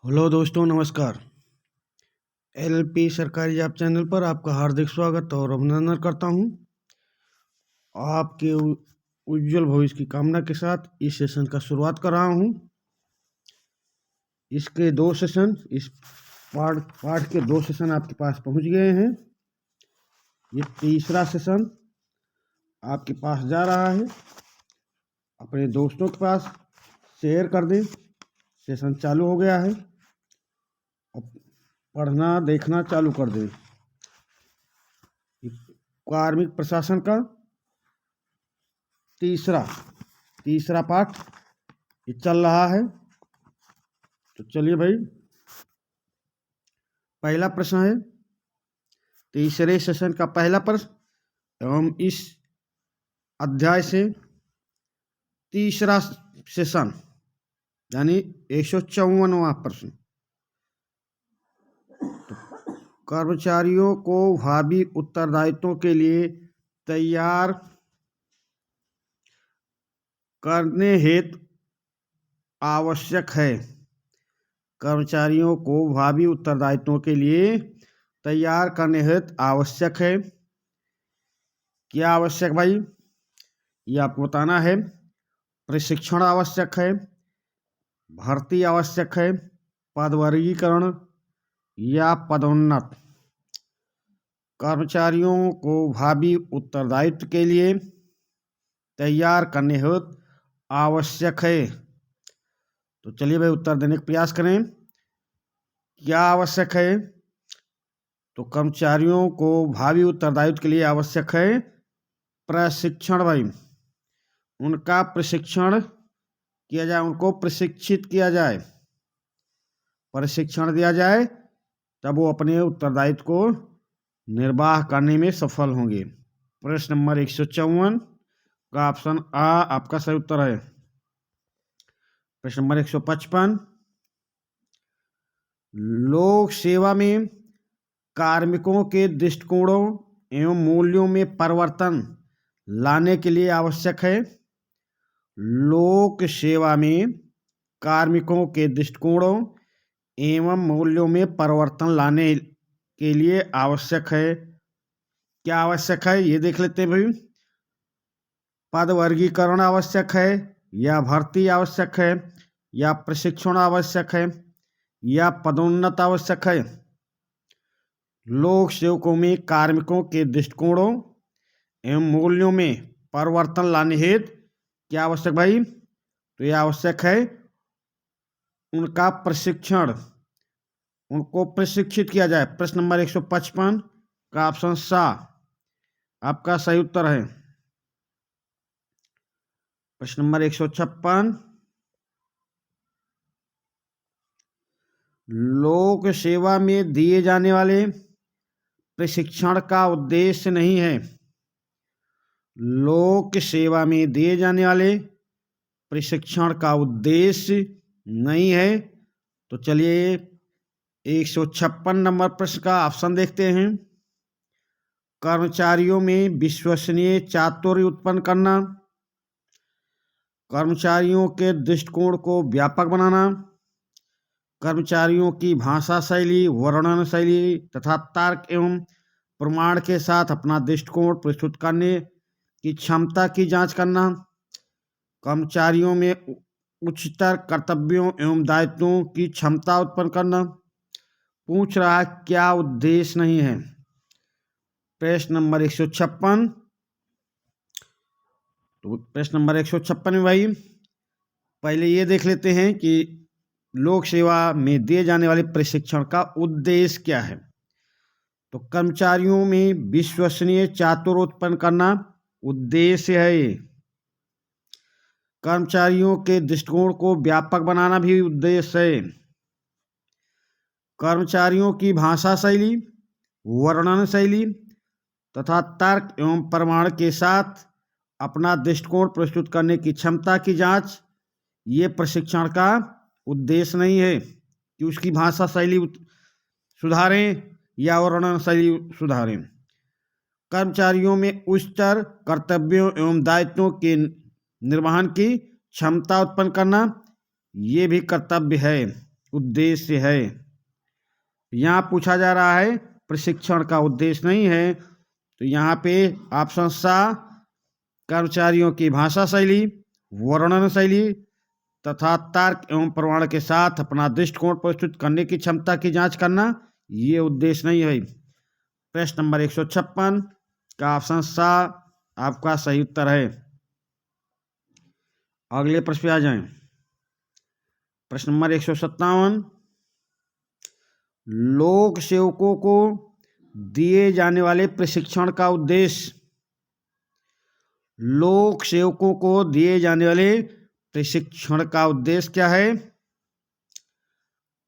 Hello दोस्तों, नमस्कार। LP सरकारी जॉब चैनल पर आपका हार्दिक स्वागत और अभिनंदन करता हूं। आपके उज्जवल भविष्य की कामना के साथ इस सेशन का शुरुआत कर रहा हूं। इसके दो सेशन, इस पाठ के दो सेशन आपके पास पहुंच गए हैं। ये तीसरा सेशन आपके पास जा रहा है। अपने दोस्तों के पास शेयर कर दें। सेशन चालू हो गया है। अब पढ़ना देखना चालू कर दें। कार्मिक प्रशासन का तीसरा पाठ ये चल रहा है। तो चलिए भाई, पहला प्रश्न है तीसरे सेशन का पहला प्रश्न एवं इस अध्याय से तीसरा सेशन यानी 154वां प्रश्न। तो कर्मचारियों को भावी उत्तरदायित्वों के लिए तैयार करने हेतु आवश्यक है। कर्मचारियों को भावी उत्तरदायित्वों के लिए तैयार करने हेतु आवश्यक है। क्या आवश्यक भाई, ये आपको बताना है। प्रशिक्षण आवश्यक है, भर्ती आवश्यक है, पदवर्गीकरण या पदोन्नत। कर्मचारियों को भावी उत्तरदायित्व के लिए तैयार करने हेतु आवश्यक है। तो चलिए भाई, उत्तर देने का प्रयास करें। क्या आवश्यक है? तो कर्मचारियों को भावी उत्तरदायित्व के लिए आवश्यक है प्रशिक्षण भाई। उनका प्रशिक्षण किया जाए, उनको प्रशिक्षित किया जाए, प्रशिक्षण दिया जाए, तब वो अपने उत्तरदायित्व को निर्वाह करने में सफल होंगे। प्रश्न नंबर 154 का ऑप्शन आ आपका सही उत्तर है। प्रश्न नंबर 155, लोक सेवा में कार्मिकों के दृष्टिकोणों एवं मूल्यों में परिवर्तन लाने के लिए आवश्यक है। लोक सेवा में कार्मिकों के दृष्टिकोणों एवं मूल्यों में परिवर्तन लाने के लिए आवश्यक है। क्या आवश्यक है ये देख लेते हैं भाई। पद वर्गीकरण आवश्यक है, या भर्ती आवश्यक है, या प्रशिक्षण आवश्यक है, या पदोन्नत आवश्यक है। लोक सेवकों में कार्मिकों के दृष्टिकोणों एवं मूल्यों में परिवर्तन लाने हेतु क्या आवश्यक भाई? तो यह आवश्यक है उनका प्रशिक्षण, उनको प्रशिक्षित किया जाए। प्रश्न नंबर 155 का ऑप्शन सा आपका सही उत्तर है। प्रश्न नंबर 156, लोक सेवा में दिए जाने वाले प्रशिक्षण का उद्देश्य नहीं है। लोक सेवा में दिए जाने वाले प्रशिक्षण का उद्देश्य नहीं है। तो चलिए 156 नंबर प्रश्न का ऑप्शन देखते हैं। कर्मचारियों में विश्वसनीय चातुर्य उत्पन्न करना, कर्मचारियों के दृष्टिकोण को व्यापक बनाना, कर्मचारियों की भाषा शैली, वर्णन शैली तथा तर्क एवं प्रमाण के साथ अपना दृष्टिकोण प्रस्तुत करने की क्षमता की जांच करना, कर्मचारियों में उच्चतर कर्तव्यों एवं दायित्वों की क्षमता उत्पन्न करना। पूछ रहा है क्या उद्देश्य नहीं है। प्रश्न नंबर 156, तो प्रश्न नंबर 156 में भाई पहले ये देख लेते हैं कि लोक सेवा में दिए जाने वाले प्रशिक्षण का उद्देश्य क्या है। तो कर्मचारियों में विश्वसनीय चातुर्य उत्पन्न करना उद्देश्य है। कर्मचारियों के दृष्टिकोण को व्यापक बनाना भी उद्देश्य है। कर्मचारियों की भाषा शैली, वर्णन शैली तथा तर्क एवं प्रमाण के साथ अपना दृष्टिकोण प्रस्तुत करने की क्षमता की जांच, ये प्रशिक्षण का उद्देश्य नहीं है कि उसकी भाषा शैली सुधारें या वर्णन शैली सुधारें। कर्मचारियों में उच्चतर कर्तव्यों एवं दायित्वों के निर्वहन की क्षमता उत्पन्न करना, ये भी कर्तव्य है। उद्देश्य है। यहाँ पूछा जा रहा है प्रशिक्षण का उद्देश्य नहीं है, तो यहाँ पे ऑप्शन सा कर्मचारियों की भाषा शैली, वर्णन शैली तथा तर्क एवं प्रमाण के साथ अपना दृष्टिकोण प्रस्तुत करने की क्षमता की जांच करना, ये उद्देश्य नहीं है। प्रश्न नंबर 156 का ऑप्शन सा आपका सही उत्तर है। अगले प्रश्न पे आ जाएं। प्रश्न नंबर 157, लोक सेवकों को दिए जाने वाले प्रशिक्षण का उद्देश्य। लोक सेवकों को दिए जाने वाले प्रशिक्षण का उद्देश्य क्या है?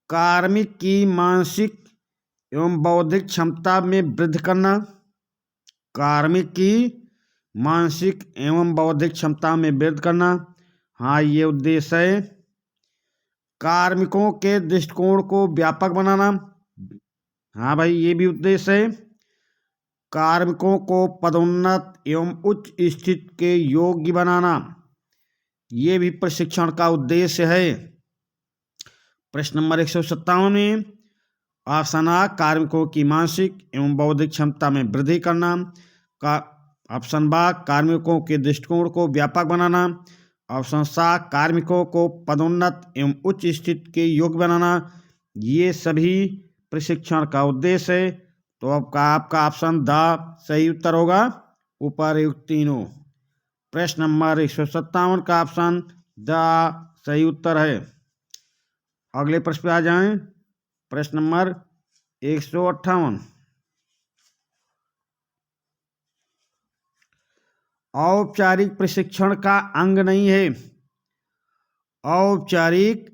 कार्मिक की मानसिक एवं बौद्धिक क्षमता में वृद्धि करना। कार्मिक की मानसिक एवं बौद्धिक क्षमता में वृद्धि करना, हाँ ये उद्देश्य है। कार्मिकों के दृष्टिकोण को व्यापक बनाना, हाँ भाई ये भी उद्देश्य है। कार्मिकों को पदोन्नत एवं उच्च स्थिति के योग्य बनाना, ये भी प्रशिक्षण का उद्देश्य है। प्रश्न नंबर 157 में ऑप्शन आ कार्मिकों की मानसिक एवं बौद्धिक क्षमता में वृद्धि करना, का ऑप्शन बा कार्मिकों के दृष्टिकोण को व्यापक बनाना, ऑप्शन सा कार्मिकों को पदोन्नत एवं उच्च स्थिति के योग्य बनाना, ये सभी प्रशिक्षण का उद्देश्य है। तो आपका ऑप्शन द सही उत्तर होगा, उपर्युक्त तीनों। प्रश्न नंबर 157 का ऑप्शन द सही उत्तर है। अगले प्रश्न पे आ जाएं। प्रश्न नंबर 158, औपचारिक प्रशिक्षण का अंग नहीं है। औपचारिक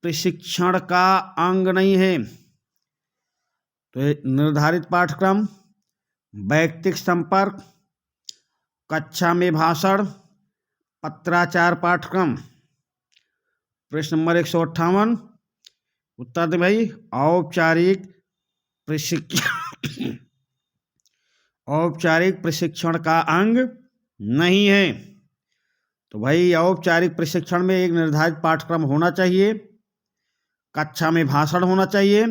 प्रशिक्षण का अंग नहीं है। तो निर्धारित पाठ्यक्रम, वैयक्तिक संपर्क, कक्षा में भाषण, पत्राचार पाठ्यक्रम। प्रश्न नंबर 158 उत्तर दे भाई। औपचारिक प्रशिक्षण औपचारिक प्रशिक्षण का अंग नहीं है। तो भाई औपचारिक प्रशिक्षण में एक निर्धारित पाठ्यक्रम होना चाहिए, कक्षा में भाषण होना चाहिए,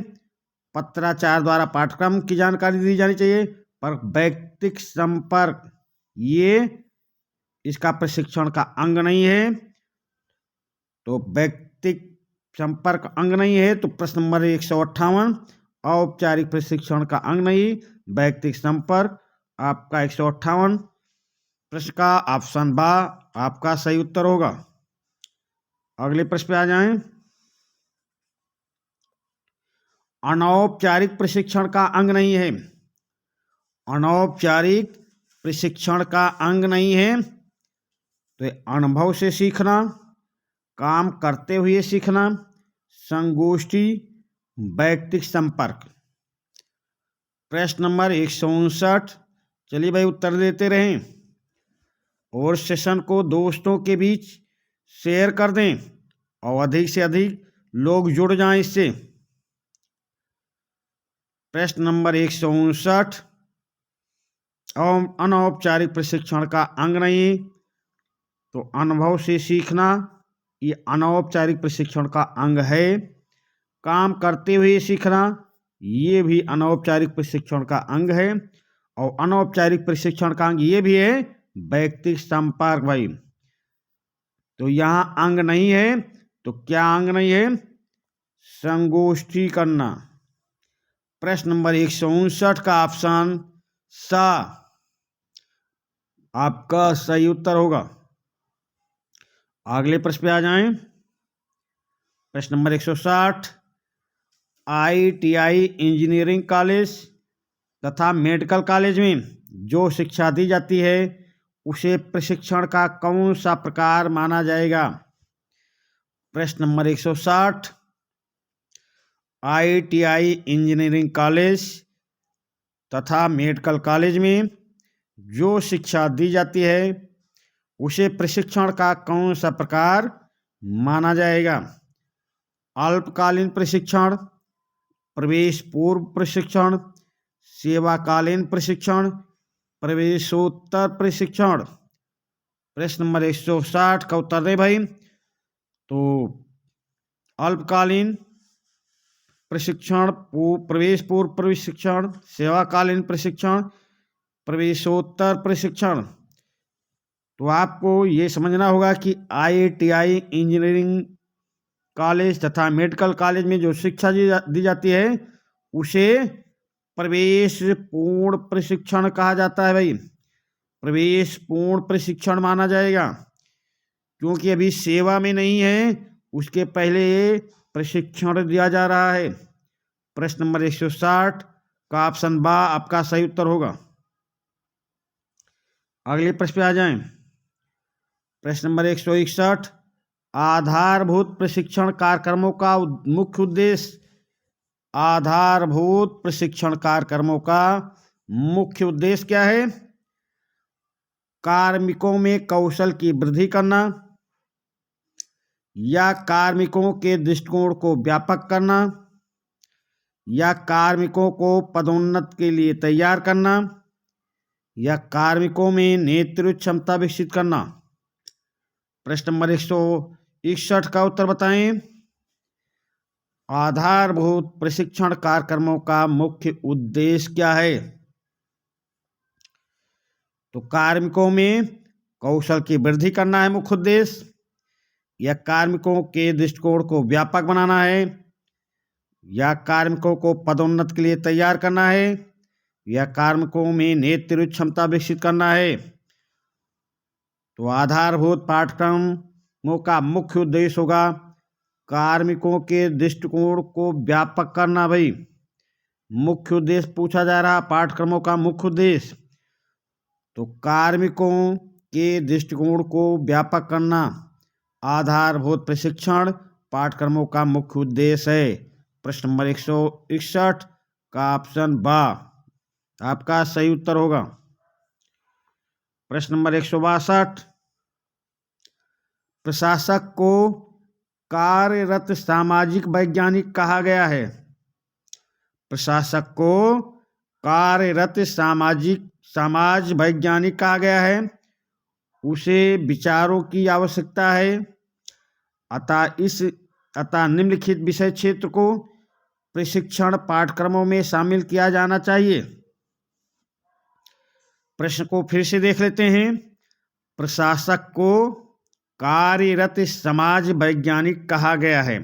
पत्राचार द्वारा पाठ्यक्रम की जानकारी दी जानी चाहिए, पर वैयक्तिक संपर्क ये इसका प्रशिक्षण का अंग नहीं है। तो वैयक्तिक संपर्क अंग नहीं है, तो प्रश्न नंबर 158 औपचारिक प्रशिक्षण का अंग नहीं, वैयक्तिक संपर्क आपका 158 प्रश्न का ऑप्शन बा आपका सही उत्तर होगा। अगले प्रश्न पे आ जाएं। अनौपचारिक प्रशिक्षण का अंग नहीं है। अनौपचारिक प्रशिक्षण का अंग नहीं है। तो अनुभव से सीखना, काम करते हुए सीखना, संगोष्ठी, वैयक्तिक संपर्क। प्रश्न नंबर 159, चलिए भाई उत्तर देते रहें और सेशन को दोस्तों के बीच शेयर कर दें और अधिक से अधिक लोग जुड़ जाएं इससे। प्रश्न नंबर 159, अनौपचारिक प्रशिक्षण का अंग नहीं, तो अनुभव से सीखना ये अनौपचारिक प्रशिक्षण का अंग है। काम करते हुए सीखना ये भी अनौपचारिक प्रशिक्षण का अंग है। और अनौपचारिक प्रशिक्षण का अंग ये भी है वैयक्तिक संपर्क भाई। तो यहाँ अंग नहीं है, तो क्या अंग नहीं है? संगोष्ठी करना। प्रश्न नंबर 159 का ऑप्शन सा आपका सही उत्तर होगा। अगले प्रश्न पे आ जाएं। प्रश्न नंबर 160, ITI इंजीनियरिंग कॉलेज तथा मेडिकल कॉलेज में जो शिक्षा दी जाती है उसे प्रशिक्षण का कौन सा प्रकार माना जाएगा? प्रश्न नंबर 160, ITI इंजीनियरिंग कॉलेज तथा मेडिकल कॉलेज में जो शिक्षा दी जाती है उसे प्रशिक्षण का कौन सा प्रकार माना जाएगा? अल्पकालीन प्रशिक्षण, प्रवेश पूर्व प्रशिक्षण, सेवाकालीन प्रशिक्षण, प्रवेशोत्तर प्रशिक्षण। प्रश्न नंबर 160 का उत्तर दे भाई। तो अल्पकालीन प्रशिक्षण, प्रवेश पूर्व प्रशिक्षण, सेवाकालीन प्रशिक्षण, प्रवेशोत्तर प्रशिक्षण। तो आपको ये समझना होगा कि IITI इंजीनियरिंग कॉलेज तथा मेडिकल कॉलेज में जो शिक्षा दी जाती है उसे प्रवेश पूर्ण प्रशिक्षण कहा जाता है भाई। प्रवेश पूर्ण प्रशिक्षण माना जाएगा, क्योंकि अभी सेवा में नहीं है, उसके पहले प्रशिक्षण दिया जा रहा है। प्रश्न नंबर 160 का ऑप्शन बा आपका सही उत्तर होगा। अगले प्रश्न पे आ जाएं। प्रश्न नंबर 161, आधारभूत प्रशिक्षण कार्यक्रमों का मुख्य उद्देश्य। आधारभूत प्रशिक्षण कार्यक्रमों का मुख्य उद्देश्य क्या है? कार्मिकों में कौशल की वृद्धि करना, या कार्मिकों के दृष्टिकोण को व्यापक करना, या कार्मिकों को पदोन्नति के लिए तैयार करना, या कार्मिकों में नेतृत्व क्षमता विकसित करना। प्रश्न नंबर 161 का उत्तर बताएं। आधारभूत प्रशिक्षण कार्यक्रमों का मुख्य उद्देश्य क्या है? तो कार्मिकों में कौशल की वृद्धि करना है मुख्य उद्देश्य, या कार्मिकों के दृष्टिकोण को व्यापक बनाना है, या कार्मिकों को पदोन्नति के लिए तैयार करना है, या कार्मिकों में नेतृत्व क्षमता विकसित करना है। तो आधारभूत पाठ्यक्रमों का मुख्य उद्देश्य होगा कार्मिकों के दृष्टिकोण को व्यापक करना। भाई मुख्य उद्देश्य पूछा जा रहा, पाठ्यक्रमों का मुख्य उद्देश्य, तो कार्मिकों के दृष्टिकोण को व्यापक करना आधारभूत प्रशिक्षण पाठ्यक्रमों का मुख्य उद्देश्य है। प्रश्न नंबर 161 का ऑप्शन बा आपका सही उत्तर होगा। प्रश्न नंबर 162, प्रशासक को कार्यरत सामाजिक वैज्ञानिक कहा गया है। प्रशासक को कार्यरत समाज वैज्ञानिक कहा गया है। उसे विचारों की आवश्यकता है, अतः निम्नलिखित विषय क्षेत्र को प्रशिक्षण पाठ्यक्रमों में शामिल किया जाना चाहिए। प्रश्न को फिर से देख लेते हैं। प्रशासक को कार्यरत समाज वैज्ञानिक कहा गया है।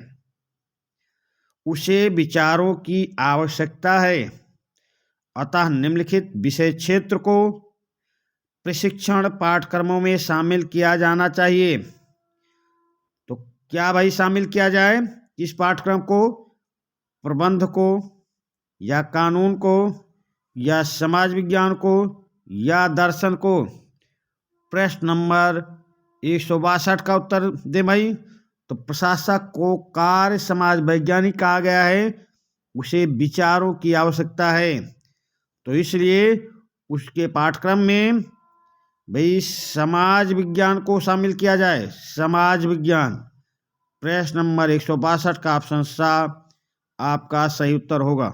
उसे विचारों की आवश्यकता है, अतः निम्नलिखित विषय क्षेत्र को प्रशिक्षण पाठ्यक्रमों में शामिल किया जाना चाहिए। तो क्या भाई शामिल किया जाए इस पाठ्यक्रम को? प्रबंध को, या कानून को, या समाज विज्ञान को, या दर्शन को? प्रश्न नंबर 162 का उत्तर दे भाई। तो प्रशासक को कार्य समाज वैज्ञानिक कहा गया है, उसे विचारों की आवश्यकता है, तो इसलिए उसके पाठ्यक्रम में भाई समाज विज्ञान को शामिल किया जाए। समाज विज्ञान। प्रश्न नंबर 162 का ऑप्शन सा आपका सही उत्तर होगा।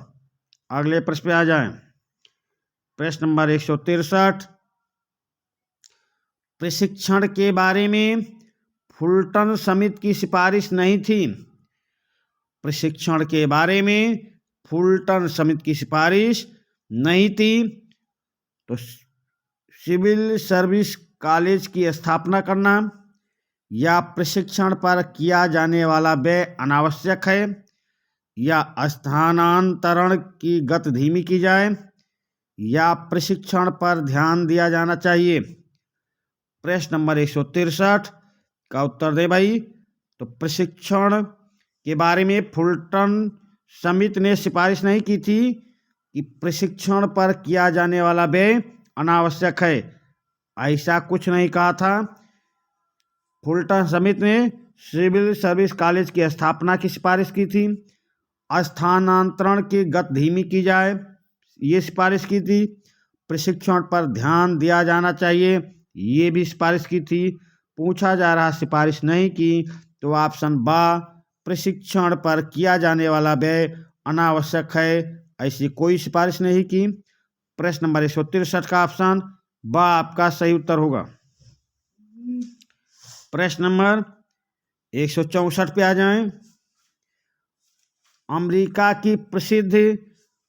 अगले प्रश्न पे आ जाएं। प्रश्न नंबर 163, प्रशिक्षण के बारे में फुलटन समिति की सिफारिश नहीं थी। प्रशिक्षण के बारे में फुलटन समिति की सिफारिश नहीं थी, तो सिविल सर्विस कॉलेज की स्थापना करना या प्रशिक्षण पर किया जाने वाला व्यय अनावश्यक है, या स्थानांतरण की गति धीमी की जाए, या प्रशिक्षण पर ध्यान दिया जाना चाहिए। प्रश्न नंबर 163 का उत्तर दे भाई। तो प्रशिक्षण के बारे में फुलटन समिति ने सिफारिश नहीं की थी कि प्रशिक्षण पर किया जाने वाला व्यय अनावश्यक है, ऐसा कुछ नहीं कहा था। फुलटन समिति ने सिविल सर्विस कॉलेज की स्थापना की सिफारिश की थी, स्थानांतरण की गति धीमी की जाए ये सिफारिश की थी, प्रशिक्षण पर ध्यान दिया जाना चाहिए ये भी सिफारिश की थी। पूछा जा रहा सिफारिश नहीं की, तो ऑप्शन बा प्रशिक्षण पर किया जाने वाला व्यय अनावश्यक है, ऐसी कोई सिफारिश नहीं की। प्रश्न नंबर 163 का ऑप्शन बा आपका सही उत्तर होगा। प्रश्न नंबर 164 पे आ जाएं। अमेरिका की प्रसिद्ध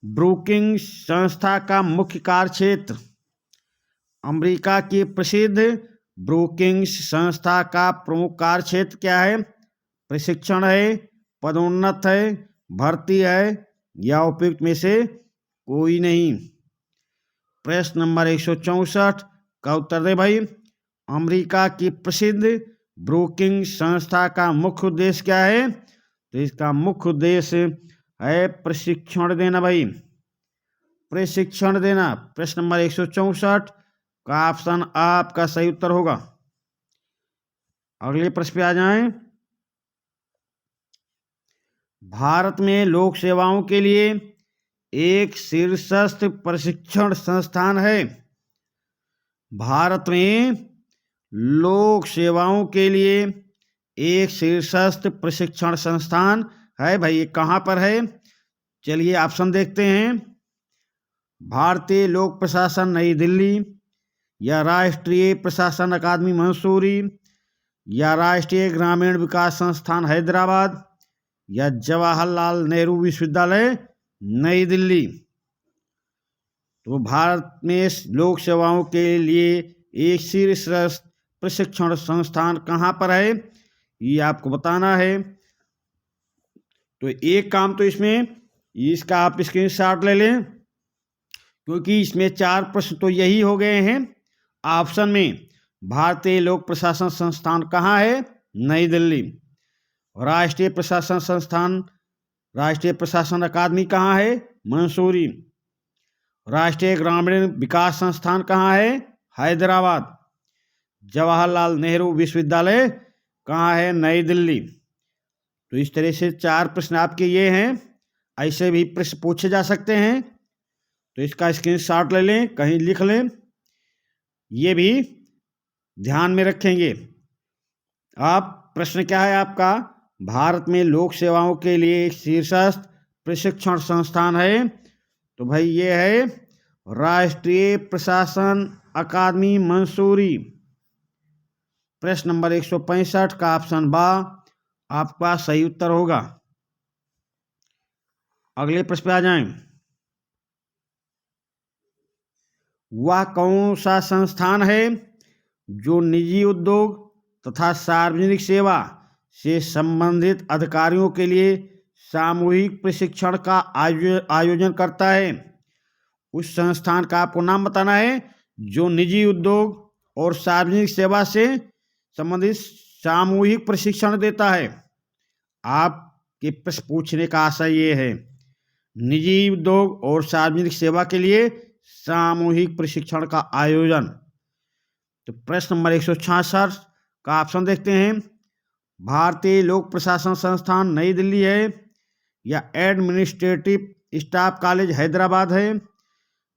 ब्रुकिंग संस्था का मुख्य कार्यक्षेत्र। अमेरिका की प्रसिद्ध ब्रुकिंग संस्था का प्रमुख कार्यक्षेत्र क्या है? प्रशिक्षण है, पदोन्नत है, भर्ती है या उपयुक्त में से कोई नहीं। प्रश्न नंबर 164 का उत्तर दे भाई। अमेरिका की प्रसिद्ध ब्रोकिंग संस्था का मुख्य उद्देश्य क्या है? तो इसका मुख्य उद्देश्य है प्रशिक्षण देना भाई, प्रशिक्षण देना। प्रश्न नंबर 164 का ऑप्शन आपका सही उत्तर होगा। अगले प्रश्न पे आ जाएं। भारत में लोक सेवाओं के लिए एक शीर्षस्थ प्रशिक्षण संस्थान है। भारत में लोक सेवाओं के लिए एक शीर्षस्थ प्रशिक्षण संस्थान है भाई। ये कहाँ पर है? चलिए ऑप्शन देखते हैं। भारतीय लोक प्रशासन नई दिल्ली, या राष्ट्रीय प्रशासन अकादमी मंसूरी, या राष्ट्रीय ग्रामीण विकास संस्थान हैदराबाद, या जवाहरलाल नेहरू विश्वविद्यालय नई दिल्ली। तो भारत में लोक सेवाओं के लिए एक शीर्षस्थ प्रशिक्षण संस्थान कहाँ पर है, ये आपको बताना है। तो एक काम तो इसमें इसका आप स्क्रीनशॉट ले लें, क्योंकि इसमें 4 प्रश्न तो यही हो गए हैं। ऑप्शन में भारतीय लोक प्रशासन संस्थान कहाँ है? नई दिल्ली। राष्ट्रीय प्रशासन संस्थान, राष्ट्रीय प्रशासन अकादमी कहाँ है? मंसूरी। राष्ट्रीय ग्रामीण विकास संस्थान कहाँ है? हैदराबाद। जवाहरलाल नेहरू विश्वविद्यालय कहाँ है? नई दिल्ली। तो इस तरह से 4 प्रश्न आपके ये हैं। ऐसे भी प्रश्न पूछे जा सकते हैं, तो इसका स्क्रीनशॉट ले लें, कहीं लिख लें, ये भी ध्यान में रखेंगे आप। प्रश्न क्या है आपका? भारत में लोक सेवाओं के लिए एक शीर्षस्थ प्रशिक्षण संस्थान है। तो भाई ये है राष्ट्रीय प्रशासन अकादमी मंसूरी। प्रश्न नंबर 165 का ऑप्शन बा आपका सही उत्तर होगा। अगले प्रश्न पे आ जाएं। वह कौन सा संस्थान है जो निजी उद्योग तथा सार्वजनिक सेवा से संबंधित अधिकारियों के लिए सामूहिक प्रशिक्षण का आयोजन करता है? उस संस्थान का आपको नाम बताना है जो निजी उद्योग और सार्वजनिक सेवा से संबंधित सामूहिक प्रशिक्षण देता है। आपके प्रश्न पूछने का आशय ये है, निजी उद्योग और सार्वजनिक सेवा के लिए सामूहिक प्रशिक्षण का आयोजन। तो प्रश्न नंबर 166 का ऑप्शन देखते हैं। भारतीय लोक प्रशासन संस्थान नई दिल्ली है, या एडमिनिस्ट्रेटिव स्टाफ कॉलेज हैदराबाद है,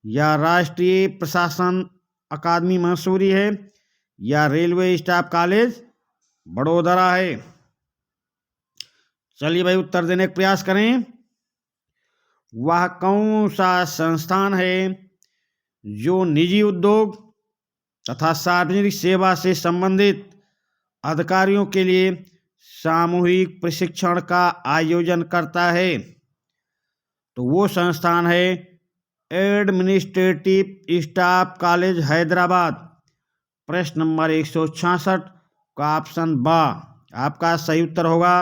या राष्ट्रीय प्रशासन अकादमी मंसूरी है, या रेलवे स्टाफ कॉलेज बड़ोदरा है? चलिए भाई उत्तर देने का प्रयास करें। वह कौन सा संस्थान है जो निजी उद्योग तथा सार्वजनिक सेवा से संबंधित अधिकारियों के लिए सामूहिक प्रशिक्षण का आयोजन करता है? तो वो संस्थान है एडमिनिस्ट्रेटिव स्टाफ कॉलेज हैदराबाद। प्रश्न नंबर 166 का ऑप्शन बा आपका सही उत्तर होगा।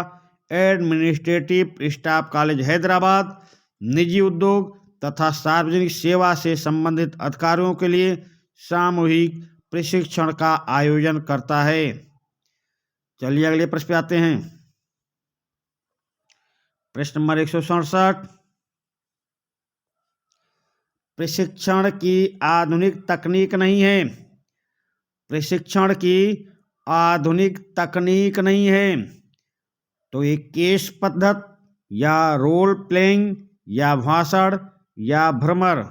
एडमिनिस्ट्रेटिव स्टाफ कॉलेज हैदराबाद निजी उद्योग तथा सार्वजनिक सेवा से संबंधित अधिकारियों के लिए सामूहिक प्रशिक्षण का आयोजन करता है। चलिए अगले प्रश्न पे आते हैं। प्रश्न नंबर 167, प्रशिक्षण की आधुनिक तकनीक नहीं है। प्रशिक्षण की आधुनिक तकनीक नहीं है तो ये केस पद्धति या रोल प्लेइंग या भाषण या भ्रमर।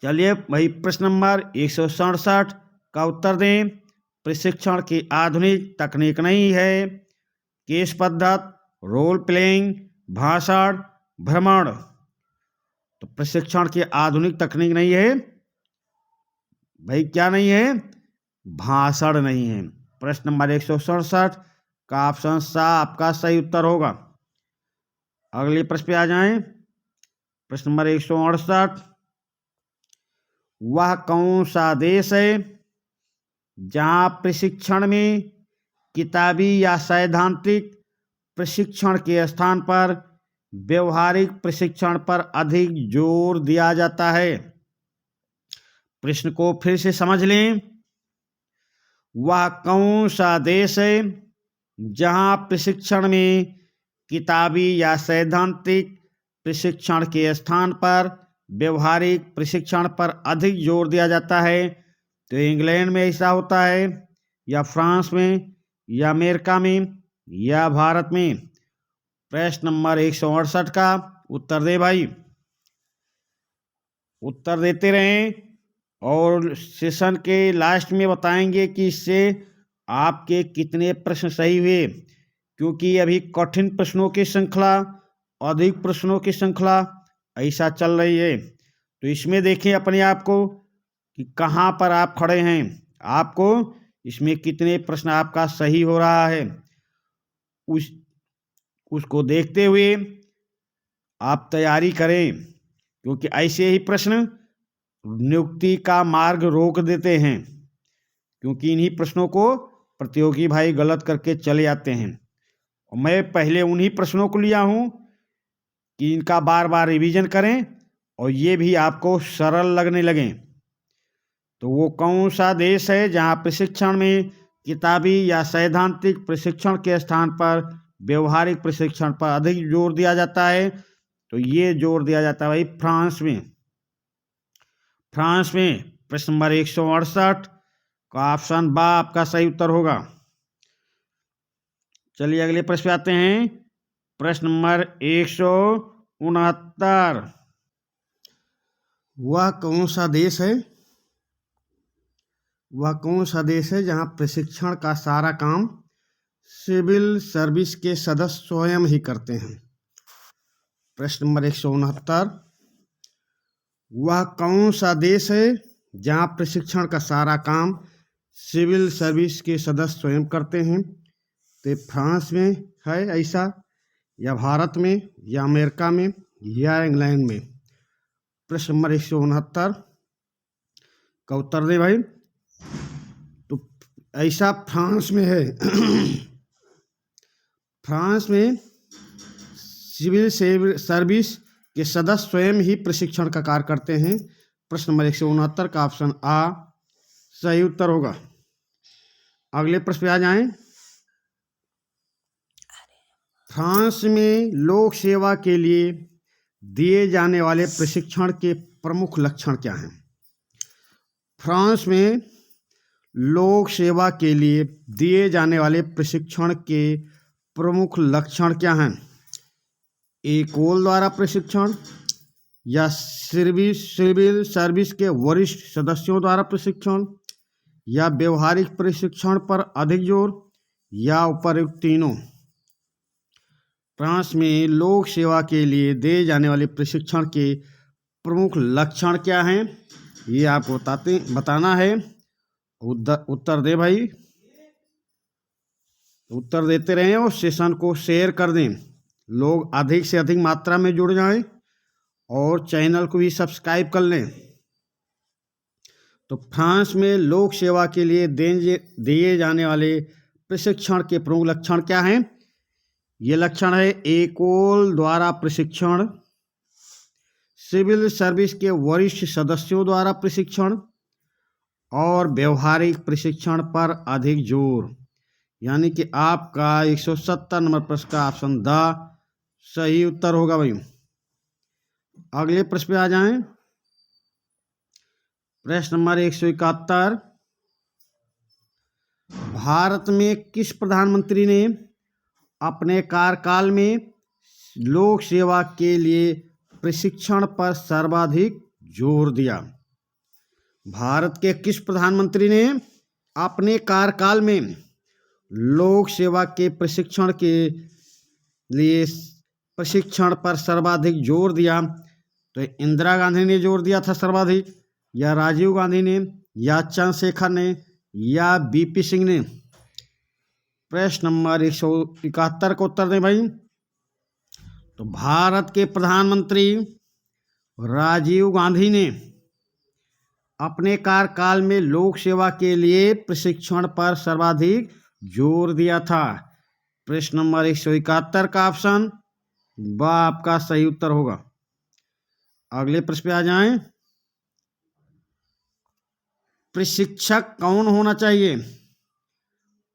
चलिए भाई प्रश्न नंबर 167 का उत्तर दें। प्रशिक्षण की आधुनिक तकनीक नहीं है, केस पद्धति, रोल प्लेइंग, भाषण, भ्रमण। तो प्रशिक्षण की आधुनिक तकनीक नहीं है भाई, क्या नहीं है? भाषण नहीं है। प्रश्न नंबर 167 का ऑप्शन सा आपका सही उत्तर होगा। अगले प्रश्न पे आ जाएं। प्रश्न नंबर 168, वह कौन सा देश है जहां प्रशिक्षण में किताबी या सैद्धांतिक प्रशिक्षण के स्थान पर व्यवहारिक प्रशिक्षण पर अधिक जोर दिया जाता है? प्रश्न को फिर से समझ लें। वह कौन सा देश है जहां प्रशिक्षण में किताबी या सैद्धांतिक प्रशिक्षण के स्थान पर व्यवहारिक प्रशिक्षण पर अधिक जोर दिया जाता है? तो इंग्लैंड में ऐसा होता है, या फ्रांस में, या अमेरिका में, या भारत में? प्रश्न नंबर 168 का उत्तर दे भाई। उत्तर देते रहें और सेशन के लास्ट में बताएंगे कि इससे आपके कितने प्रश्न सही हुए, क्योंकि अभी कठिन प्रश्नों की श्रृंखला, अधिक प्रश्नों की श्रृंखला ऐसा चल रही है। तो इसमें देखें अपने आप को कि कहाँ पर आप खड़े हैं, आपको इसमें कितने प्रश्न आपका सही हो रहा है, उसको देखते हुए आप तैयारी करें, क्योंकि ऐसे ही प्रश्न नियुक्ति का मार्ग रोक देते हैं, क्योंकि इन्हीं प्रश्नों को प्रतियोगी भाई गलत करके चले आते हैं। और मैं पहले उन्हीं प्रश्नों को लिया हूँ कि इनका बार बार रिवीजन करें और ये भी आपको सरल लगने लगें। तो वो कौन सा देश है जहाँ प्रशिक्षण में किताबी या सैद्धांतिक प्रशिक्षण के स्थान पर व्यवहारिक प्रशिक्षण पर अधिक जोर दिया जाता है? तो ये जोर दिया जाता है भाई फ्रांस में। फ्रांस में। प्रश्न नंबर 168 का ऑप्शन बा आपका सही उत्तर होगा। चलिए अगले प्रश्न पे आते हैं। प्रश्न नंबर 169, वह कौन सा देश है, वह कौन सा देश है जहां प्रशिक्षण का सारा काम सिविल सर्विस के सदस्य स्वयं ही करते हैं? प्रश्न नंबर 169, वह कौन सा देश है जहां प्रशिक्षण का सारा काम सिविल सर्विस के सदस्य स्वयं करते हैं? तो फ्रांस में है ऐसा, या भारत में, या अमेरिका में, या इंग्लैंड में? प्रश्न नंबर 169 का उत्तर दे भाई। तो ऐसा फ्रांस में है। फ्रांस में सिविल सर्विस के सदस्य स्वयं ही प्रशिक्षण का कार्य करते हैं। प्रश्न नंबर 169 का ऑप्शन आ सही उत्तर होगा। अगले प्रश्न पे आ जाएं। फ्रांस में लोक सेवा के लिए दिए जाने वाले प्रशिक्षण के प्रमुख लक्षण क्या हैं? फ्रांस में लोक सेवा के लिए दिए जाने वाले प्रशिक्षण के प्रमुख लक्षण क्या हैं? एकोल द्वारा प्रशिक्षण, या सिविल सर्विस के वरिष्ठ सदस्यों द्वारा प्रशिक्षण, या व्यवहारिक प्रशिक्षण पर अधिक जोर, या उपयुक्त तीनों? फ्रांस में लोक सेवा के लिए दिए जाने वाले प्रशिक्षण के प्रमुख लक्षण क्या हैं, ये आपको बताना है। उत्तर दे भाई। उत्तर देते रहें और सेशन को शेयर कर दें। लोग अधिक से अधिक मात्रा में जुड़ जाएं और चैनल को भी सब्सक्राइब कर लें। तो फ्रांस में लोक सेवा के लिए दिए जाने वाले प्रशिक्षण के प्रमुख लक्षण क्या हैं? ये लक्षण है एकोल द्वारा प्रशिक्षण, सिविल सर्विस के वरिष्ठ सदस्यों द्वारा प्रशिक्षण, और व्यवहारिक प्रशिक्षण पर अधिक जोर। यानी कि आपका 170 नंबर प्रश्न का ऑप्शन द सही उत्तर होगा भाई। अगले प्रश्न पे आ जाएं। प्रश्न नंबर 171, भारत में किस प्रधानमंत्री ने अपने कार्यकाल में लोक सेवा के लिए प्रशिक्षण पर सर्वाधिक जोर दिया? भारत के किस प्रधानमंत्री ने अपने कार्यकाल में लोक सेवा के प्रशिक्षण के लिए प्रशिक्षण पर सर्वाधिक जोर दिया? तो इंदिरा गांधी ने जोर दिया था सर्वाधिक, या राजीव गांधी ने, या चंद्रशेखर ने, या बीपी सिंह ने? प्रश्न नंबर 171 का उत्तर दें भाई। तो भारत के प्रधानमंत्री राजीव गांधी ने अपने कार्यकाल में लोक सेवा के लिए प्रशिक्षण पर सर्वाधिक जोर दिया था। प्रश्न नंबर 171 का ऑप्शन ब आपका सही उत्तर होगा। अगले प्रश्न पे आ जाएं। प्रशिक्षक कौन होना चाहिए?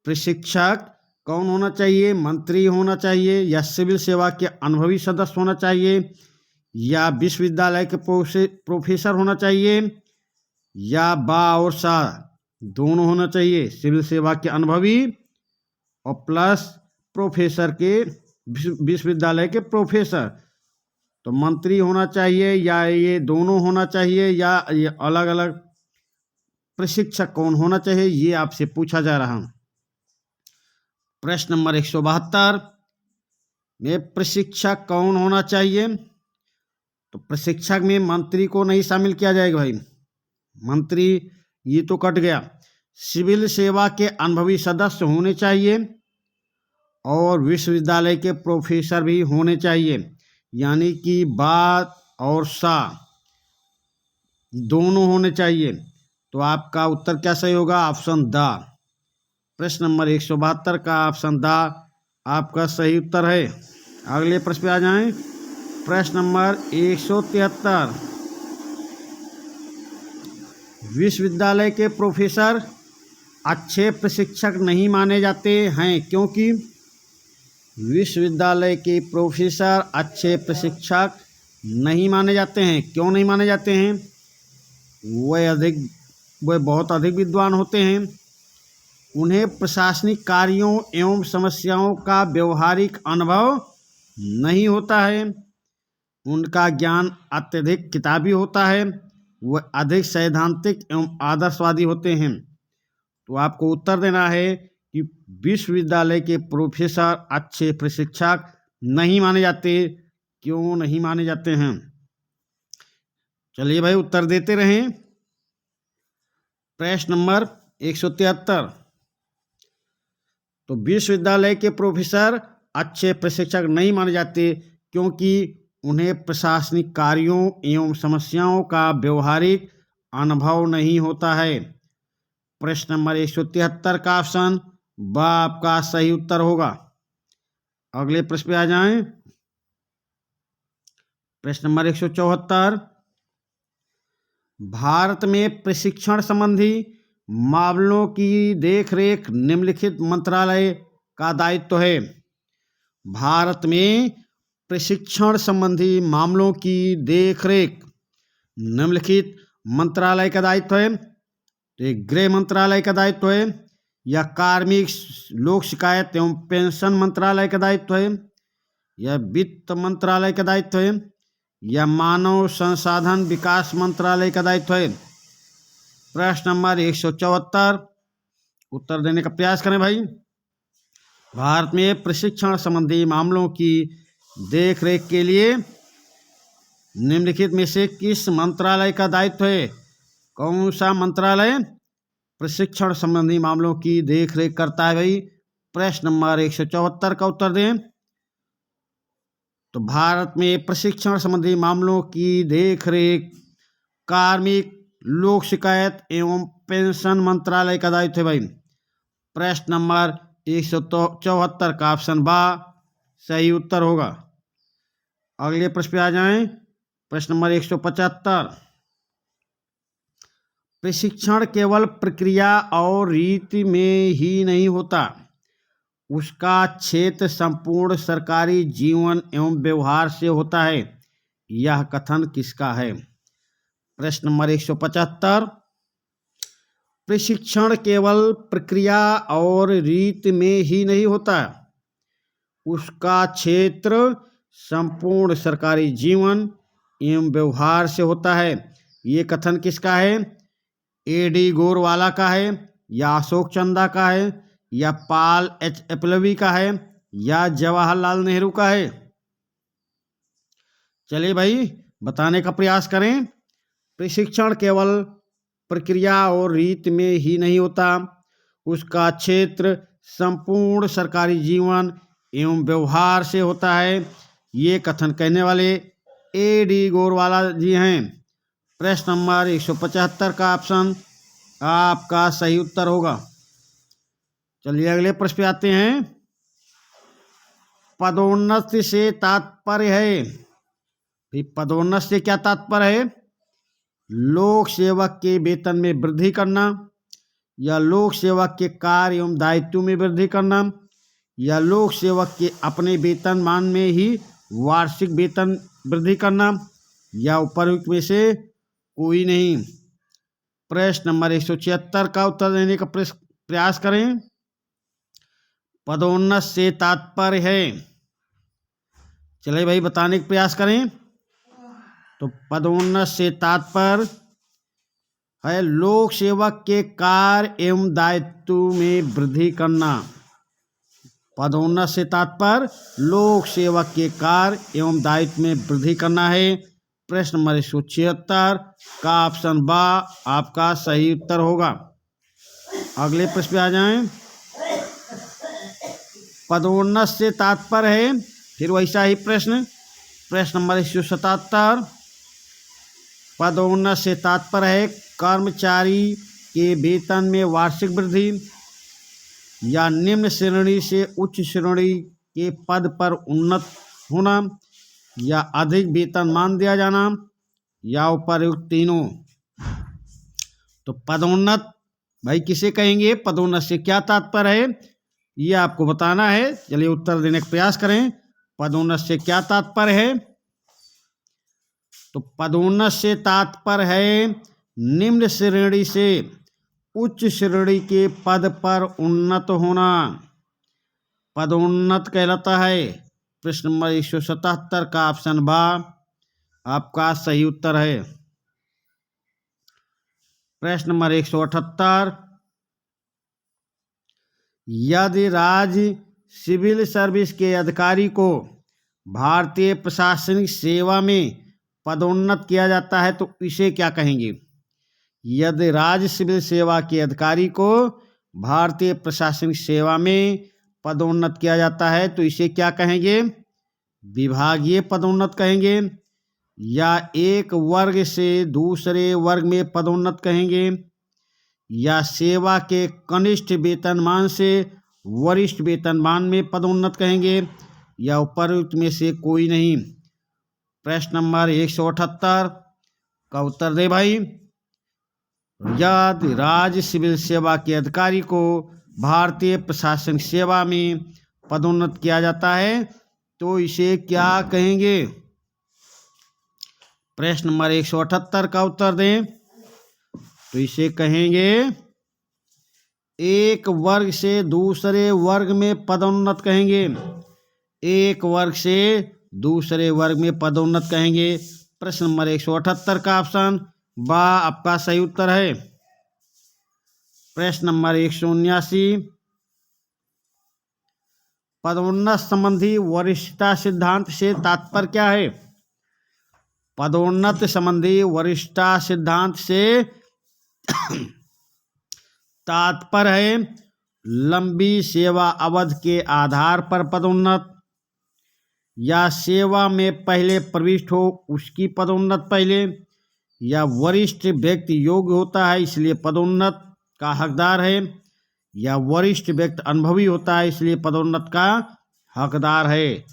प्रशिक्षक कौन होना चाहिए? मंत्री होना चाहिए या सिविल सेवा के अनुभवी सदस्य होना चाहिए या विश्वविद्यालय के प्रोफेसर होना चाहिए या बा और सा दोनों होना चाहिए? सिविल सेवा के अनुभवी और प्लस प्रोफेसर के विश्वविद्यालय के प्रोफेसर। तो मंत्री होना चाहिए या ये दोनों होना चाहिए या ये अलग अलग? प्रशिक्षक कौन होना चाहिए ये आपसे पूछा जा रहा। प्रश्न नंबर 172 में प्रशिक्षक कौन होना चाहिए? तो प्रशिक्षक में मंत्री को नहीं शामिल किया जाएगा भाई, मंत्री ये तो कट गया। सिविल सेवा के अनुभवी सदस्य होने चाहिए और विश्वविद्यालय के प्रोफेसर भी होने चाहिए, यानी कि बात और सा दोनों होने चाहिए। तो आपका उत्तर क्या सही होगा? Option the. प्रश्न नंबर 172 का ऑप्शन द आपका सही उत्तर है। अगले प्रश्न पे आ जाएं। प्रश्न नंबर 173 विश्वविद्यालय के प्रोफेसर अच्छे प्रशिक्षक नहीं माने जाते हैं क्योंकि? विश्वविद्यालय के प्रोफेसर अच्छे प्रशिक्षक नहीं माने जाते हैं। क्यों नहीं माने जाते हैं? वे बहुत अधिक विद्वान होते हैं, उन्हें प्रशासनिक कार्यों एवं समस्याओं का व्यवहारिक अनुभव नहीं होता है, उनका ज्ञान अत्यधिक किताबी होता है, वह अधिक सैद्धांतिक एवं आदर्शवादी होते हैं। तो आपको उत्तर देना है कि विश्वविद्यालय के प्रोफेसर अच्छे प्रशिक्षक नहीं माने जाते। क्यों नहीं माने जाते हैं? चलिए भाई उत्तर देते रहें। प्रश्न नंबर 173 तो विश्वविद्यालय के प्रोफेसर अच्छे प्रशिक्षक नहीं माने जाते क्योंकि उन्हें प्रशासनिक कार्यों एवं समस्याओं का व्यवहारिक अनुभव नहीं होता है। प्रश्न नंबर 173 का ऑप्शन ब आपका सही उत्तर होगा। अगले प्रश्न पे आ जाएं। प्रश्न नंबर 174 भारत में प्रशिक्षण संबंधी मामलों की देखरेख निम्नलिखित मंत्रालय का दायित्व है। भारत में प्रशिक्षण संबंधी मामलों की देखरेख निम्नलिखित मंत्रालय का दायित्व है। तो गृह मंत्रालय का दायित्व है या कार्मिक लोक शिकायत एवं पेंशन मंत्रालय का दायित्व है या वित्त मंत्रालय का दायित्व है या मानव संसाधन विकास मंत्रालय का दायित्व है। प्रश्न नंबर 174 उत्तर देने का प्रयास करें भाई। भारत में प्रशिक्षण संबंधी मामलों की देखरेख के लिए निम्नलिखित में से किस मंत्रालय का दायित्व है? कौन सा मंत्रालय प्रशिक्षण संबंधी मामलों की देखरेख करता है भाई? प्रश्न नंबर 174 का उत्तर दें। तो भारत में प्रशिक्षण संबंधी मामलों की देखरेख कार्मिक लोक शिकायत एवं पेंशन मंत्रालय का दायित्व है भाई। प्रश्न नंबर 174 का ऑप्शन बा सही उत्तर होगा। अगले प्रश्न पे आ जाएं। प्रश्न नंबर 175 प्रशिक्षण केवल प्रक्रिया और रीति में ही नहीं होता, उसका क्षेत्र संपूर्ण सरकारी जीवन एवं व्यवहार से होता है। यह कथन किसका है? प्रश्न नंबर 175 प्रशिक्षण केवल प्रक्रिया और रीति में ही नहीं होता, उसका क्षेत्र संपूर्ण सरकारी जीवन एवं व्यवहार से होता है। ये कथन किसका है? एडी गोरवाला का है या अशोक चंदा का है या पॉल एच एपलवी का है या जवाहरलाल नेहरू का है? चलिए भाई बताने का प्रयास करें। प्रशिक्षण केवल प्रक्रिया और रीति में ही नहीं होता, उसका क्षेत्र संपूर्ण सरकारी जीवन एवं व्यवहार से होता है। ये कथन कहने वाले A.D. गोरवाला जी हैं। प्रश्न नंबर 175 का ऑप्शन आपका सही उत्तर होगा। चलिए अगले प्रश्न पे आते हैं। पदोन्नति से तात्पर्य है, पदोन्नति से क्या तात्पर्य है? लोक सेवक के वेतन में वृद्धि करना, या लोक सेवक के कार्य एवं दायित्व में वृद्धि करना, या लोक सेवक के अपने वेतनमान में ही वार्षिक वेतन वृद्धि करना, या उपयुक्त में से कोई नहीं। प्रश्न नंबर 176 का उत्तर देने का प्रयास करें। पदोन्नति से तात्पर्य है, चलिए भाई बताने का प्रयास करें। तो पदोन्नति से तात्पर्य है लोक सेवक के कार्य एवं दायित्व में वृद्धि करना। पदोन्नति से तात्पर्य लोक सेवक के कार्य एवं दायित्व में वृद्धि करना है। प्रश्न नंबर 176 का ऑप्शन बा आपका सही उत्तर होगा। अगले प्रश्न पे आ जाएं। पदोन्नति से तात्पर्य है, फिर वैसा ही प्रश्न नंबर 177। पदोन्नति से तात्पर्य है कर्मचारी के वेतन में वार्षिक वृद्धि, या निम्न श्रेणी से उच्च श्रेणी के पद पर उन्नत होना, या अधिक वेतनमान दिया जाना, या उपयुक्त तीनों। तो पदोन्नत भाई किसे कहेंगे, पदोन्नत से क्या तात्पर्य है, ये आपको बताना है। चलिए उत्तर देने का प्रयास करें। पदोन्नत से क्या तात्पर्य है? तो पदोन्नति से तात्पर्य है निम्न श्रेणी से उच्च श्रेणी के पद पर उन्नत होना, पदोन्नत कहलाता है। प्रश्न नंबर 177 का ऑप्शन बा आपका सही उत्तर है। प्रश्न नंबर 178। यदि राज्य सिविल सर्विस के अधिकारी को भारतीय प्रशासनिक सेवा में पदोन्नत किया जाता है तो इसे क्या कहेंगे? यदि राज्य सिविल सेवा के अधिकारी को भारतीय प्रशासनिक सेवा में पदोन्नत किया जाता है तो इसे क्या कहेंगे? विभागीय पदोन्नत कहेंगे, या एक वर्ग से दूसरे वर्ग में पदोन्नत कहेंगे, या सेवा के कनिष्ठ वेतनमान से वरिष्ठ वेतनमान में पदोन्नत कहेंगे, या उपयुक्त में से कोई नहीं। प्रश्न नंबर 178 का उत्तर दे भाई। यदि राज्य सिविल सेवा के अधिकारी को भारतीय प्रशासनिक सेवा में पदोन्नत किया जाता है तो इसे क्या कहेंगे? प्रश्न नंबर 178 का उत्तर दें तो इसे कहेंगे एक वर्ग से दूसरे वर्ग में पदोन्नत कहेंगे, एक वर्ग से दूसरे वर्ग में पदोन्नत कहेंगे। प्रश्न नंबर 178 का ऑप्शन बा आपका सही उत्तर है। प्रश्न नंबर 179। पदोन्नत संबंधी वरिष्ठता सिद्धांत से तात्पर्य क्या है? पदोन्नत संबंधी वरिष्ठता सिद्धांत से तात्पर्य है लंबी सेवा अवधि के आधार पर पदोन्नत, या सेवा में पहले प्रविष्ट हो उसकी पदोन्नत पहले, या वरिष्ठ व्यक्ति योग्य होता है इसलिए पदोन्नत का हकदार है, या वरिष्ठ व्यक्ति अनुभवी होता है इसलिए पदोन्नत का हकदार है।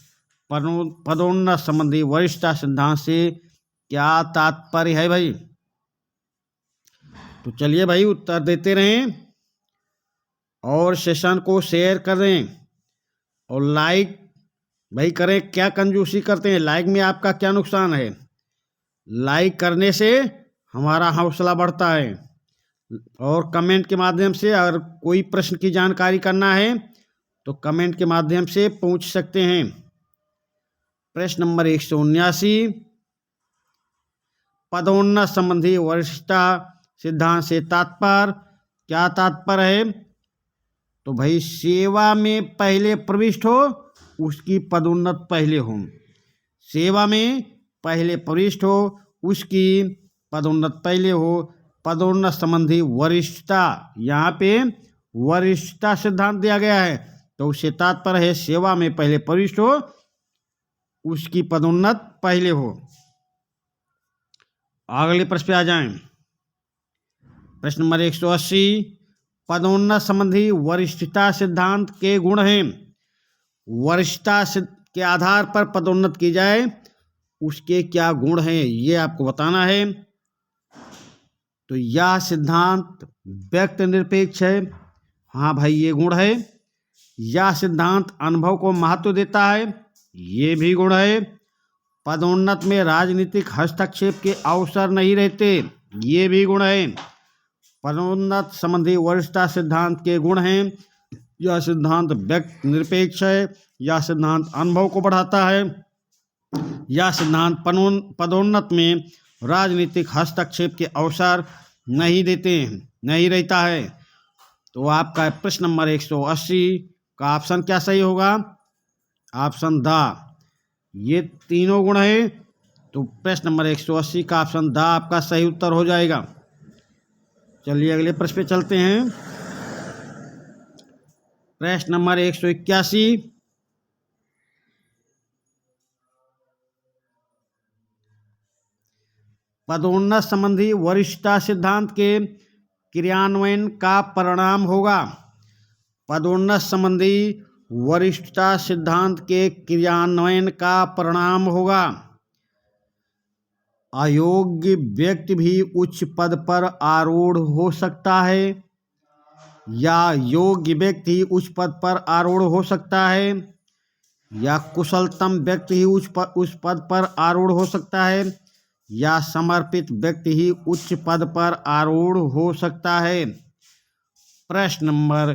पदोन्नत संबंधी वरिष्ठता सिद्धांत से क्या तात्पर्य है भाई? तो चलिए भाई उत्तर देते रहें और सेशन को शेयर करें और लाइक भाई करें। क्या कंजूसी करते हैं, लाइक में आपका क्या नुकसान है? लाइक करने से हमारा हौसला बढ़ता है। और कमेंट के माध्यम से अगर कोई प्रश्न की जानकारी करना है तो कमेंट के माध्यम से पूछ सकते हैं। प्रश्न नंबर 179। पदोन्नत संबंधी वरिष्ठता सिद्धांत से तात्पर्य क्या तात्पर्य है? तो भाई सेवा में पहले प्रविष्ट हो उसकी पदोन्नत पहले हो, सेवा में पहले प्रविष्ट हो उसकी पदोन्नत पहले हो। पदोन्नत संबंधी वरिष्ठता, यहाँ पे वरिष्ठता सिद्धांत दिया गया है तो उससे तात्पर्य है सेवा में पहले प्रविष्ट हो उसकी पदोन्नत पहले हो। अगले प्रश्न पे आ जाएं। प्रश्न नंबर 180, पदोन्नत संबंधी वरिष्ठता सिद्धांत के गुण हैं। वरिष्ठता के आधार पर पदोन्नत की जाए उसके क्या गुण हैं ये आपको बताना है। तो यह सिद्धांत व्यक्ति निरपेक्ष है। हाँ भाई, ये गुण है। यह सिद्धांत अनुभव को महत्व देता है। ये भी गुण है। पदोन्नत में राजनीतिक हस्तक्षेप के अवसर नहीं रहते। ये भी गुण है। पदोन्नत संबंधी वरिष्ठता सिद्धांत के गुण हैं। यह सिद्धांत व्यक्ति निरपेक्ष है। यह सिद्धांत अनुभव को बढ़ाता है। यह सिद्धांत पदोन्नत में राजनीतिक हस्तक्षेप के अवसर नहीं रहता है। तो आपका प्रश्न नंबर 180 का ऑप्शन क्या सही होगा? Option the. ये तीनों गुण है। तो प्रश्न नंबर 180 का ऑप्शन द आपका सही उत्तर हो जाएगा। चलिए अगले प्रश्न पे चलते हैं। प्रश्न नंबर 181, पदोन्नत संबंधी वरिष्ठता सिद्धांत के क्रियान्वयन का परिणाम होगा। पदोन्नत संबंधी वरिष्ठता सिद्धांत के क्रियान्वयन का परिणाम होगा। अयोग्य व्यक्ति भी उच्च पद पर आरूढ़ हो सकता है या योग्य व्यक्ति ही उच्च पद पर आरूढ़ हो सकता है या कुशलतम व्यक्ति ही उच्च पद पर आरूढ़ हो सकता है या समर्पित व्यक्ति ही उच्च पद पर आरूढ़ हो सकता है। प्रश्न नंबर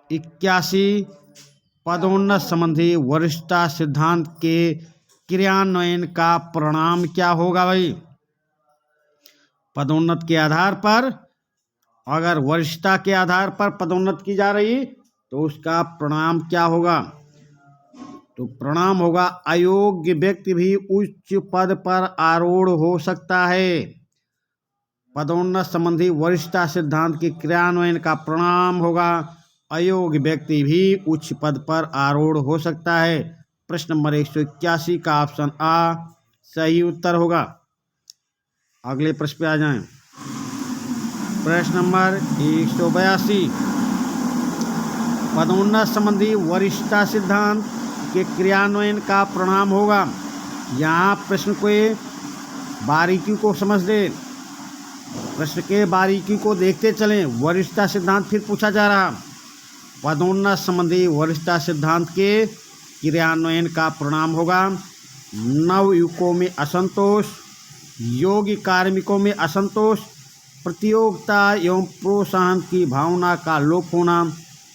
81, पदोन्नत संबंधी वरिष्ठता सिद्धांत के क्रियान्वयन का परिणाम क्या होगा भाई? पदोन्नत के आधार पर, अगर वरिष्ठता के आधार पर पदोन्नत की जा रही तो उसका परिणाम क्या होगा? तो परिणाम होगा अयोग्य व्यक्ति भी उच्च पद पर आरूढ़ हो सकता है। पदोन्नत संबंधी वरिष्ठता सिद्धांत के क्रियान्वयन का परिणाम होगा अयोग्य व्यक्ति भी उच्च पद पर आरूढ़ हो सकता है। प्रश्न नंबर 181 का ऑप्शन आ सही उत्तर होगा। अगले प्रश्न पे आ जाएं। प्रश्न नंबर 182, पदोन्नत संबंधी वरिष्ठता सिद्धांत के क्रियान्वयन का परिणाम होगा। यहाँ प्रश्न को बारीकी को समझ ले, प्रश्न के बारीकी को देखते चलें। वरिष्ठता सिद्धांत फिर पूछा जा रहा। पदोन्नत संबंधी वरिष्ठता सिद्धांत के क्रियान्वयन का परिणाम होगा नवयुवकों में असंतोष, योग्य कार्मिकों में असंतोष, प्रतियोगिता एवं प्रोत्साहन की भावना का लोप होना।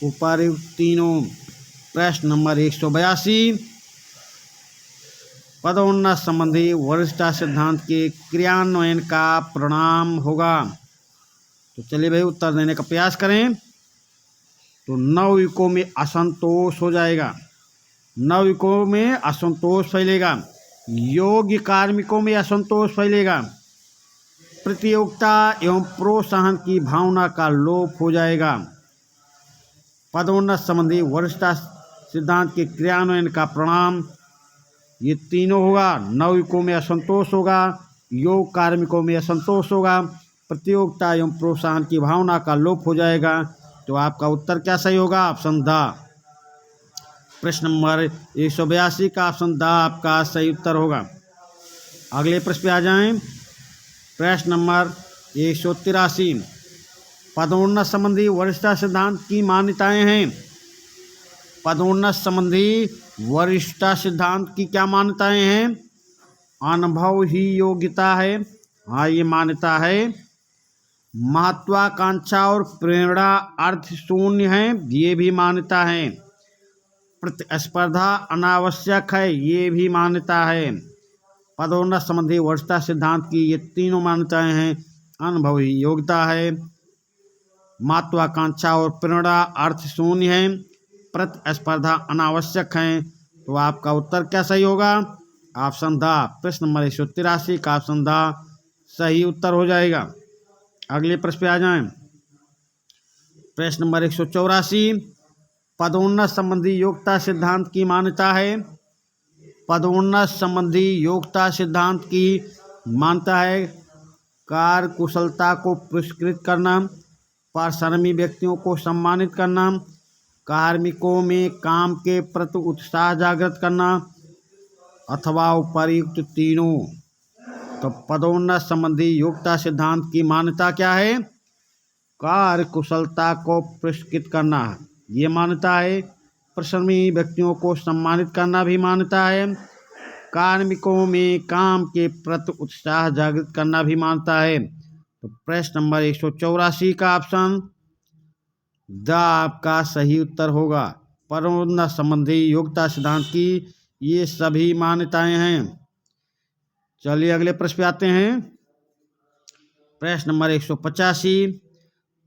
उपर्युक्त तीनों। प्रश्न नंबर 182, पदोन्नत संबंधी वरिष्ठता सिद्धांत के क्रियान्वयन का परिणाम होगा। तो चलिए भाई उत्तर देने का प्रयास करें। तो नवयुवकों में असंतोष हो जाएगा। नवयुवकों में असंतोष फैलेगा। योग्य कार्मिकों में असंतोष फैलेगा। प्रतियोगिता एवं प्रोत्साहन की भावना का लोप हो जाएगा। पदोन्नत संबंधी वरिष्ठता सिद्धांत के क्रियान्वयन का परिणाम ये तीनों होगा। नवयुवकों में असंतोष होगा, योग कार्मिकों में असंतोष होगा, प्रतियोगिता एवं प्रोत्साहन की भावना का लोप हो जाएगा। तो आपका उत्तर क्या सही होगा? Option the. प्रश्न नंबर 182 का ऑप्शन द आपका सही उत्तर होगा। अगले प्रश्न पे आ जाएं। प्रश्न नंबर 183, पदोन्नत संबंधी वरिष्ठता सिद्धांत की मान्यताएं हैं। पदोन्नत संबंधी वरिष्ठता सिद्धांत की क्या मान्यताएं हैं? अनुभव ही योग्यता है। हाँ, ये मान्यता है। महत्वाकांक्षा और प्रेरणा अर्थ शून्य है। ये भी मान्यता है। प्रतिस्पर्धा अनावश्यक है। ये भी मान्यता है। पदोन्नत संबंधी वरिष्ठता सिद्धांत की ये तीनों मान्यताएं हैं। अनुभव ही योग्यता है, महत्वाकांक्षा और प्रेरणा अर्थ शून्य है, प्रतिस्पर्धा अनावश्यक है। तो आपका उत्तर क्या सही होगा? Option the. प्रश्न नंबर 183 का ऑप्शन द सही उत्तर हो जाएगा। अगले प्रश्न पे आ जाएं। प्रश्न नंबर 184, पदोन्नत संबंधी योग्यता सिद्धांत की मान्यता है। पदोन्नत संबंधी योग्यता सिद्धांत की मान्यता है। कार्य कुशलता को पुरस्कृत करना, परिश्रमी व्यक्तियों को सम्मानित करना, कार्मिकों में काम के प्रति उत्साह जागृत करना, अथवा उपर्युक्त तीनों। तो पदोन्नत संबंधी योग्यता सिद्धांत की मान्यता क्या है? कार्य कुशलता को पुरस्कृत करना, ये मान्यता है। परिश्रमी व्यक्तियों को सम्मानित करना भी मान्यता है। कार्मिकों में काम के प्रति उत्साह जागृत करना भी मान्यता है। तो प्रश्न नंबर 184 का ऑप्शन द आपका सही उत्तर होगा। पदोन्नत संबंधी योग्यता सिद्धांत की ये सभी मान्यताएं हैं। चलिए अगले प्रश्न पे आते हैं। प्रश्न नंबर 185,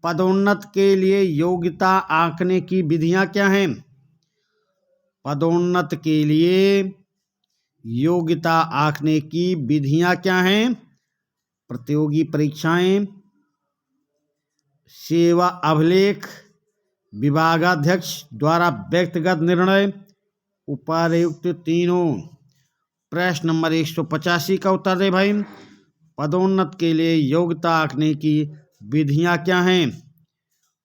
पदोन्नत के लिए योग्यता आंकने की विधियां क्या हैं? पदोन्नत के लिए योग्यता आंकने की विधियां क्या हैं? प्रतियोगी परीक्षाएं, सेवा अभिलेख, विभागाध्यक्ष द्वारा व्यक्तिगत निर्णय, उपर्युक्त तीनों। प्रश्न नंबर 185 का उत्तर दे भाई। पदोन्नत के लिए योग्यता आंकने की विधियां क्या हैं?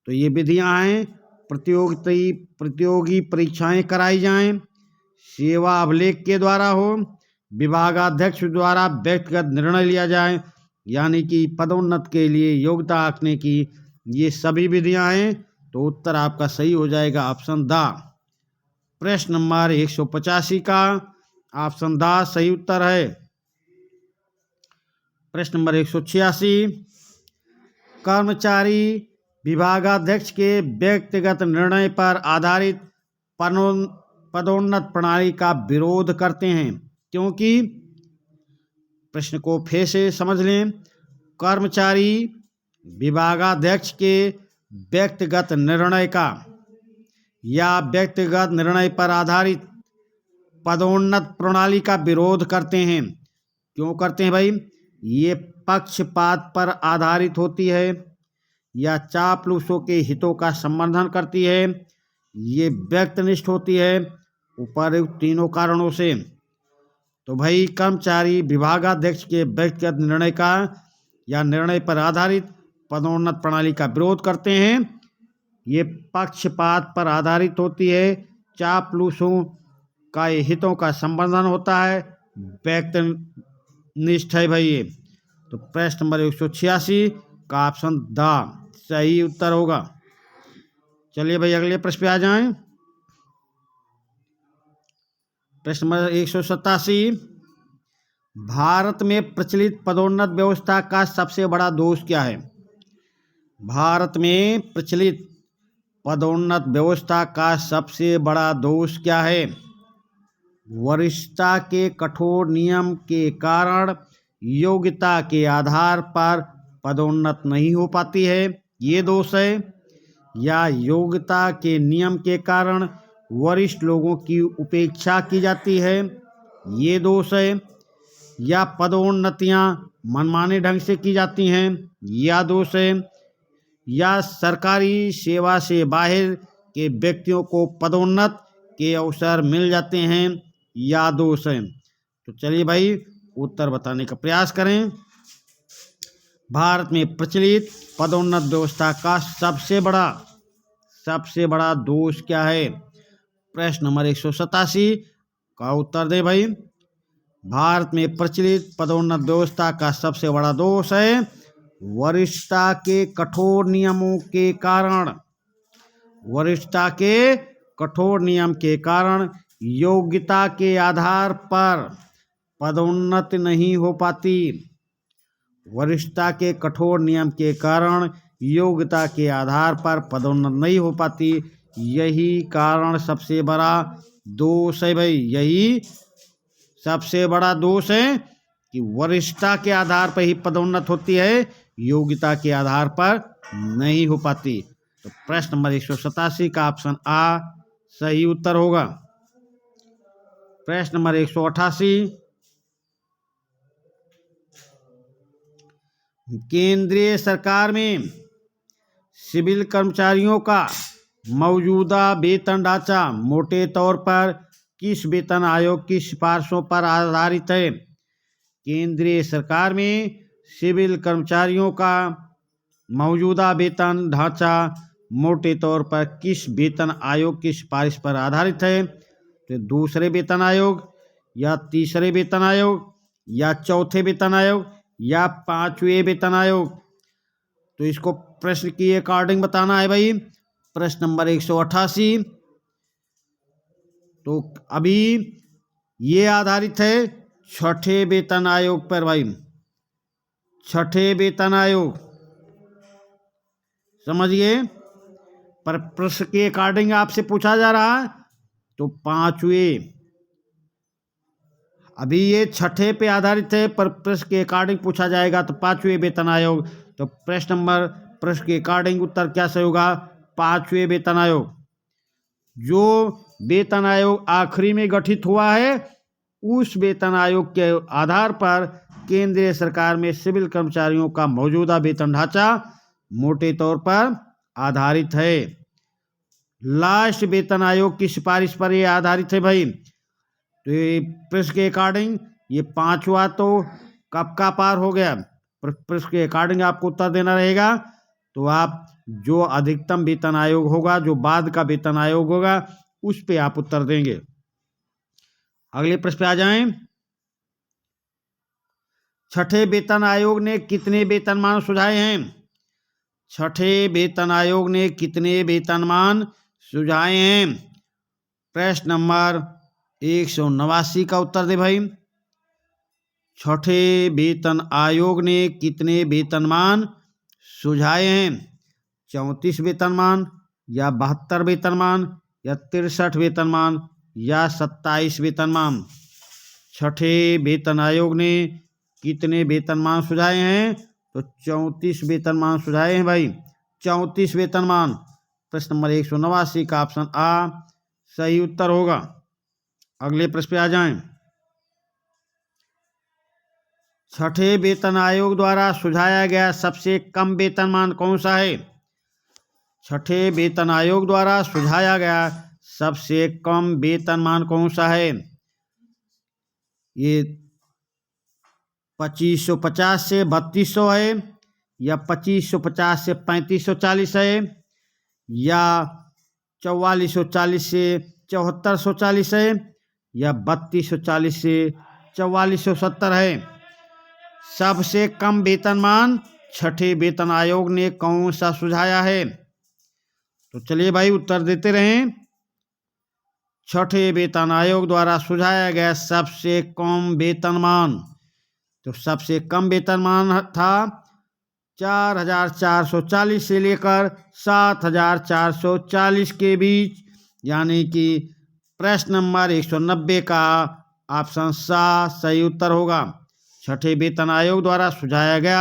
तो ये विधियां हैं, प्रतियोगी परीक्षाएं कराई जाएं, सेवा अभिलेख के द्वारा हो, विभागाध्यक्ष द्वारा व्यक्तिगत निर्णय लिया जाए, यानी कि पदोन्नत के लिए योग्यता आंकने की ये सभी विधियां हैं। तो उत्तर आपका सही हो जाएगा ऑप्शन द। प्रश्न नंबर 185 का ऑप्शन द सही उत्तर है। प्रश्न नंबर 186, कर्मचारी विभागाध्यक्ष के व्यक्तिगत निर्णय पर आधारित पदोन्नत प्रणाली का विरोध करते हैं, क्योंकि प्रश्न को फिर से समझ लें। कर्मचारी विभागाध्यक्ष के व्यक्तिगत निर्णय का या व्यक्तिगत निर्णय पर आधारित पदोन्नत प्रणाली का विरोध करते हैं। क्यों करते हैं भाई? ये पक्षपात पर आधारित होती है या चापलूसों के हितों का संवर्धन करती है, ये व्यक्तिनिष्ठ होती है, उपर्युक्त तीनों कारणों से। तो भाई कर्मचारी विभागाध्यक्ष के व्यक्तिगत निर्णय का या निर्णय पर आधारित पदोन्नत प्रणाली का विरोध करते हैं। ये पक्षपात पर आधारित होती है, चापलूसों का हितों का संवर्धन होता है, व्यक्तिनिष्ठ है भाई ये। तो प्रश्न नंबर 186 का ऑप्शन द सही उत्तर होगा। चलिए भाई अगले प्रश्न पे आ जाएं। प्रश्न नंबर 187, भारत में प्रचलित पदोन्नत व्यवस्था का सबसे बड़ा दोष क्या है? भारत में प्रचलित पदोन्नत व्यवस्था का सबसे बड़ा दोष क्या है? वरिष्ठता के कठोर नियम के कारण योग्यता के आधार पर पदोन्नत नहीं हो पाती है, ये दोष है। या योग्यता के नियम के कारण वरिष्ठ लोगों की उपेक्षा की जाती है, ये दोष है। या पदोन्नतियां मनमाने ढंग से की जाती हैं, यह दोष है। या सरकारी सेवा से बाहर के व्यक्तियों को पदोन्नत के अवसर मिल जाते हैं, या दोष है। तो चलिए भाई उत्तर बताने का प्रयास करें। भारत में प्रचलित पदोन्नत व्यवस्था का सबसे बड़ा दोष क्या है? प्रश्न नंबर 187 का उत्तर दे भाई। भारत में प्रचलित पदोन्नत व्यवस्था का सबसे बड़ा दोष है वरिष्ठता के कठोर नियमों के कारण। वरिष्ठता के कठोर नियम के कारण योग्यता के आधार पर पदोन्नति नहीं हो पाती। वरिष्ठता के कठोर नियम के कारण योग्यता के आधार पर पदोन्नति नहीं हो पाती, यही कारण सबसे बड़ा दोष है भाई। यही सबसे बड़ा दोष है कि वरिष्ठता के आधार पर ही पदोन्नत होती है, योग्यता के आधार पर नहीं हो पाती। तो प्रश्न नंबर 187 का ऑप्शन आ सही उत्तर होगा। प्रश्न नंबर 188, केंद्रीय सरकार में सिविल कर्मचारियों का मौजूदा वेतन ढांचा मोटे तौर पर किस वेतन आयोग की सिफारिशों पर आधारित है? केंद्रीय सरकार में सिविल कर्मचारियों का मौजूदा वेतन ढांचा मोटे तौर पर किस वेतन आयोग की सिफारिश पर आधारित है? तो दूसरे वेतन आयोग, या तीसरे वेतन आयोग, या चौथे वेतन आयोग, या पांचवें वेतन आयोग? तो इसको प्रश्न की अकॉर्डिंग बताना है भाई। प्रश्न नंबर 188। तो अभी ये आधारित है छठे वेतन आयोग पर भाई, छठे वेतन आयोग, समझिए। पर प्रश्न के अकॉर्डिंग आपसे पूछा जा रहा है तो पांचवें, अभी ये छठे पे आधारित है पर प्रश्न के अकॉर्डिंग पूछा जाएगा तो पांचवें वेतन आयोग। तो प्रश्न के अकॉर्डिंग उत्तर क्या सही होगा? पांचवें वेतन आयोग। जो वेतन आयोग आखिरी में गठित हुआ है उस वेतन आयोग के आधार पर केंद्रीय सरकार में सिविल कर्मचारियों का मौजूदा वेतन ढांचा मोटे तौर पर आधारित है। लास्ट वेतन आयोग की सिफारिश पर यह आधारित है भाई। तो ये प्रश्न के अकॉर्डिंग ये पांचवा तो कब का पार हो गया। प्रश्न के अकॉर्डिंग आपको उत्तर देना रहेगा। तो आप जो अधिकतम वेतन आयोग होगा, जो बाद का वेतन आयोग होगा, उस पे आप उत्तर देंगे। अगले प्रश्न पे आ जाएं। छठे वेतन आयोग ने कितने वेतनमान सुझाए हैं? छठे वेतन आयोग ने कितने वेतनमान सुझाए हैं? प्रश्न नंबर 189 का उत्तर दे भाई। छठे वेतन आयोग ने कितने वेतनमान सुझाए हैं? 34 वेतनमान, या 72 वेतनमान, या 63 वेतनमान, या 27 वेतनमान? छठे वेतन आयोग ने कितने वेतनमान सुझाए हैं? तो 34 वेतनमान सुझाए हैं भाई, 34 वेतनमान। प्रश्न नंबर 189 का ऑप्शन आ सही उत्तर होगा। अगले प्रश्न पे आ जाएं। छठे वेतन आयोग द्वारा सुझाया गया सबसे कम वेतनमान कौन सा है? छठे वेतन आयोग द्वारा सुझाया गया सबसे कम वेतनमान कौन सा है? ये 2550 से 3200 है, या 2550 से 3540 है, या 4440 से 7440 है, या 3240 से 4470 है? सबसे कम वेतनमान छठे वेतन आयोग ने कौन सा सुझाया है? तो चलिए भाई उत्तर देते रहें। छठे वेतन आयोग द्वारा सुझाया गया सबसे कम वेतनमान, तो सबसे कम वेतनमान था 4440 से लेकर 7440 के बीच, यानी कि प्रश्न नंबर 190 का ऑप्शन सा सही उत्तर होगा। छठे वेतन आयोग द्वारा सुझाया गया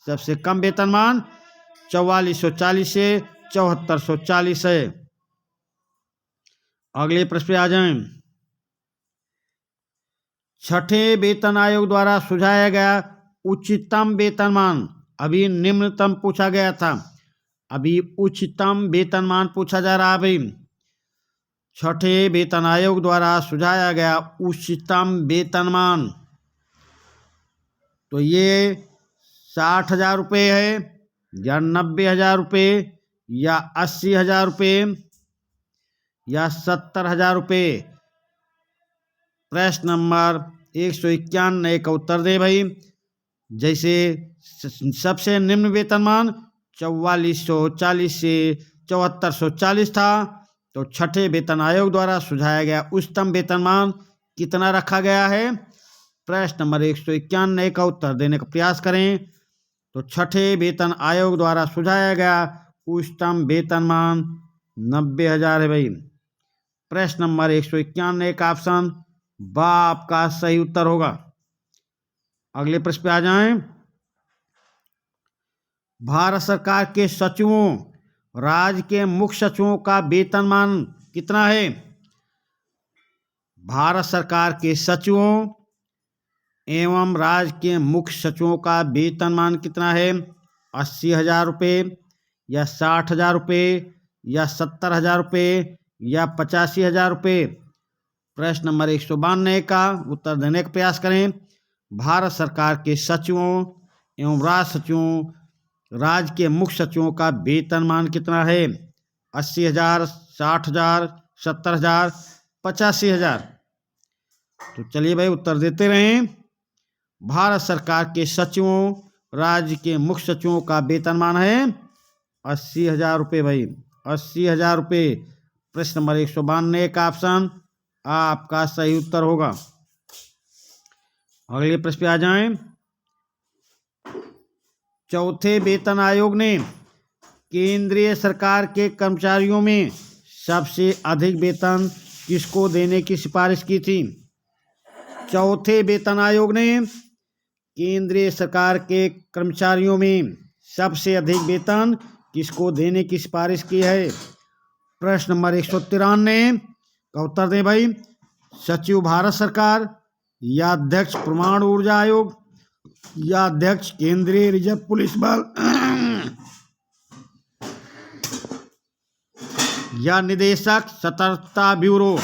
सबसे कम वेतनमान 4440 से 7440 है। अगले प्रश्न पे आ जाएं। छठे वेतन आयोग द्वारा सुझाया गया उच्चतम वेतनमान, अभी निम्नतम पूछा गया था, अभी उच्चतम वेतनमान पूछा जा रहा है भाई। छठे वेतन आयोग द्वारा सुझाया गया उच्चतम वेतनमान, तो ये 60,000 रुपये है, या 90,000 रुपये, या 80,000 रुपये, या 70,000 रुपये? प्रश्न नंबर 191 का उत्तर दे भाई। जैसे सबसे निम्न वेतनमान 4440 से 7440 था, तो छठे वेतन आयोग द्वारा सुझाया गया उच्चतम वेतनमान कितना रखा गया है? प्रश्न नंबर 191 का उत्तर देने का प्रयास करें। तो छठे वेतन आयोग द्वारा सुझाया गया उच्चतम वेतनमान 90,000 है भाई। प्रश्न नंबर 191 का ऑप्शन बा आपका सही उत्तर होगा। अगले प्रश्न पे आ जाएं। भारत सरकार के सचिवों, राज्य के मुख्य सचिवों का वेतनमान कितना है? भारत सरकार के सचिवों एवं राज्य के मुख्य सचिवों का वेतनमान कितना है? 80,000 रुपये, या 60,000 रुपये, या 70,000 रुपये, या 85,000 रुपये? प्रश्न नंबर 192 का उत्तर देने का प्रयास करें। भारत सरकार के सचिवों एवं राज्य सचिवों, राज्य के मुख्य सचिवों का वेतनमान कितना है? 80,000, 60,000, 70,000, 85,000। तो चलिए भाई उत्तर देते रहें। भारत सरकार के सचिवों, राज्य के मुख्य सचिवों का वेतनमान है 80,000 रुपये भाई, 80,000 रुपये। प्रश्न नंबर 192 का ऑप्शन आपका सही उत्तर होगा। अगले प्रश्न पे आ जाएं। चौथे वेतन आयोग ने केंद्रीय सरकार के कर्मचारियों में सबसे अधिक वेतन किसको देने की सिफारिश की थी? चौथे वेतन आयोग ने केंद्रीय सरकार के कर्मचारियों में सबसे अधिक वेतन किसको देने की सिफारिश की है? प्रश्न नंबर 193 का उत्तर दें भाई। सचिव भारत सरकार, या अध्यक्ष परमाणु ऊर्जा आयोग, या अध्यक्ष केंद्रीय रिजर्व पुलिस बल, या निदेशक सतर्कता ब्यूरो।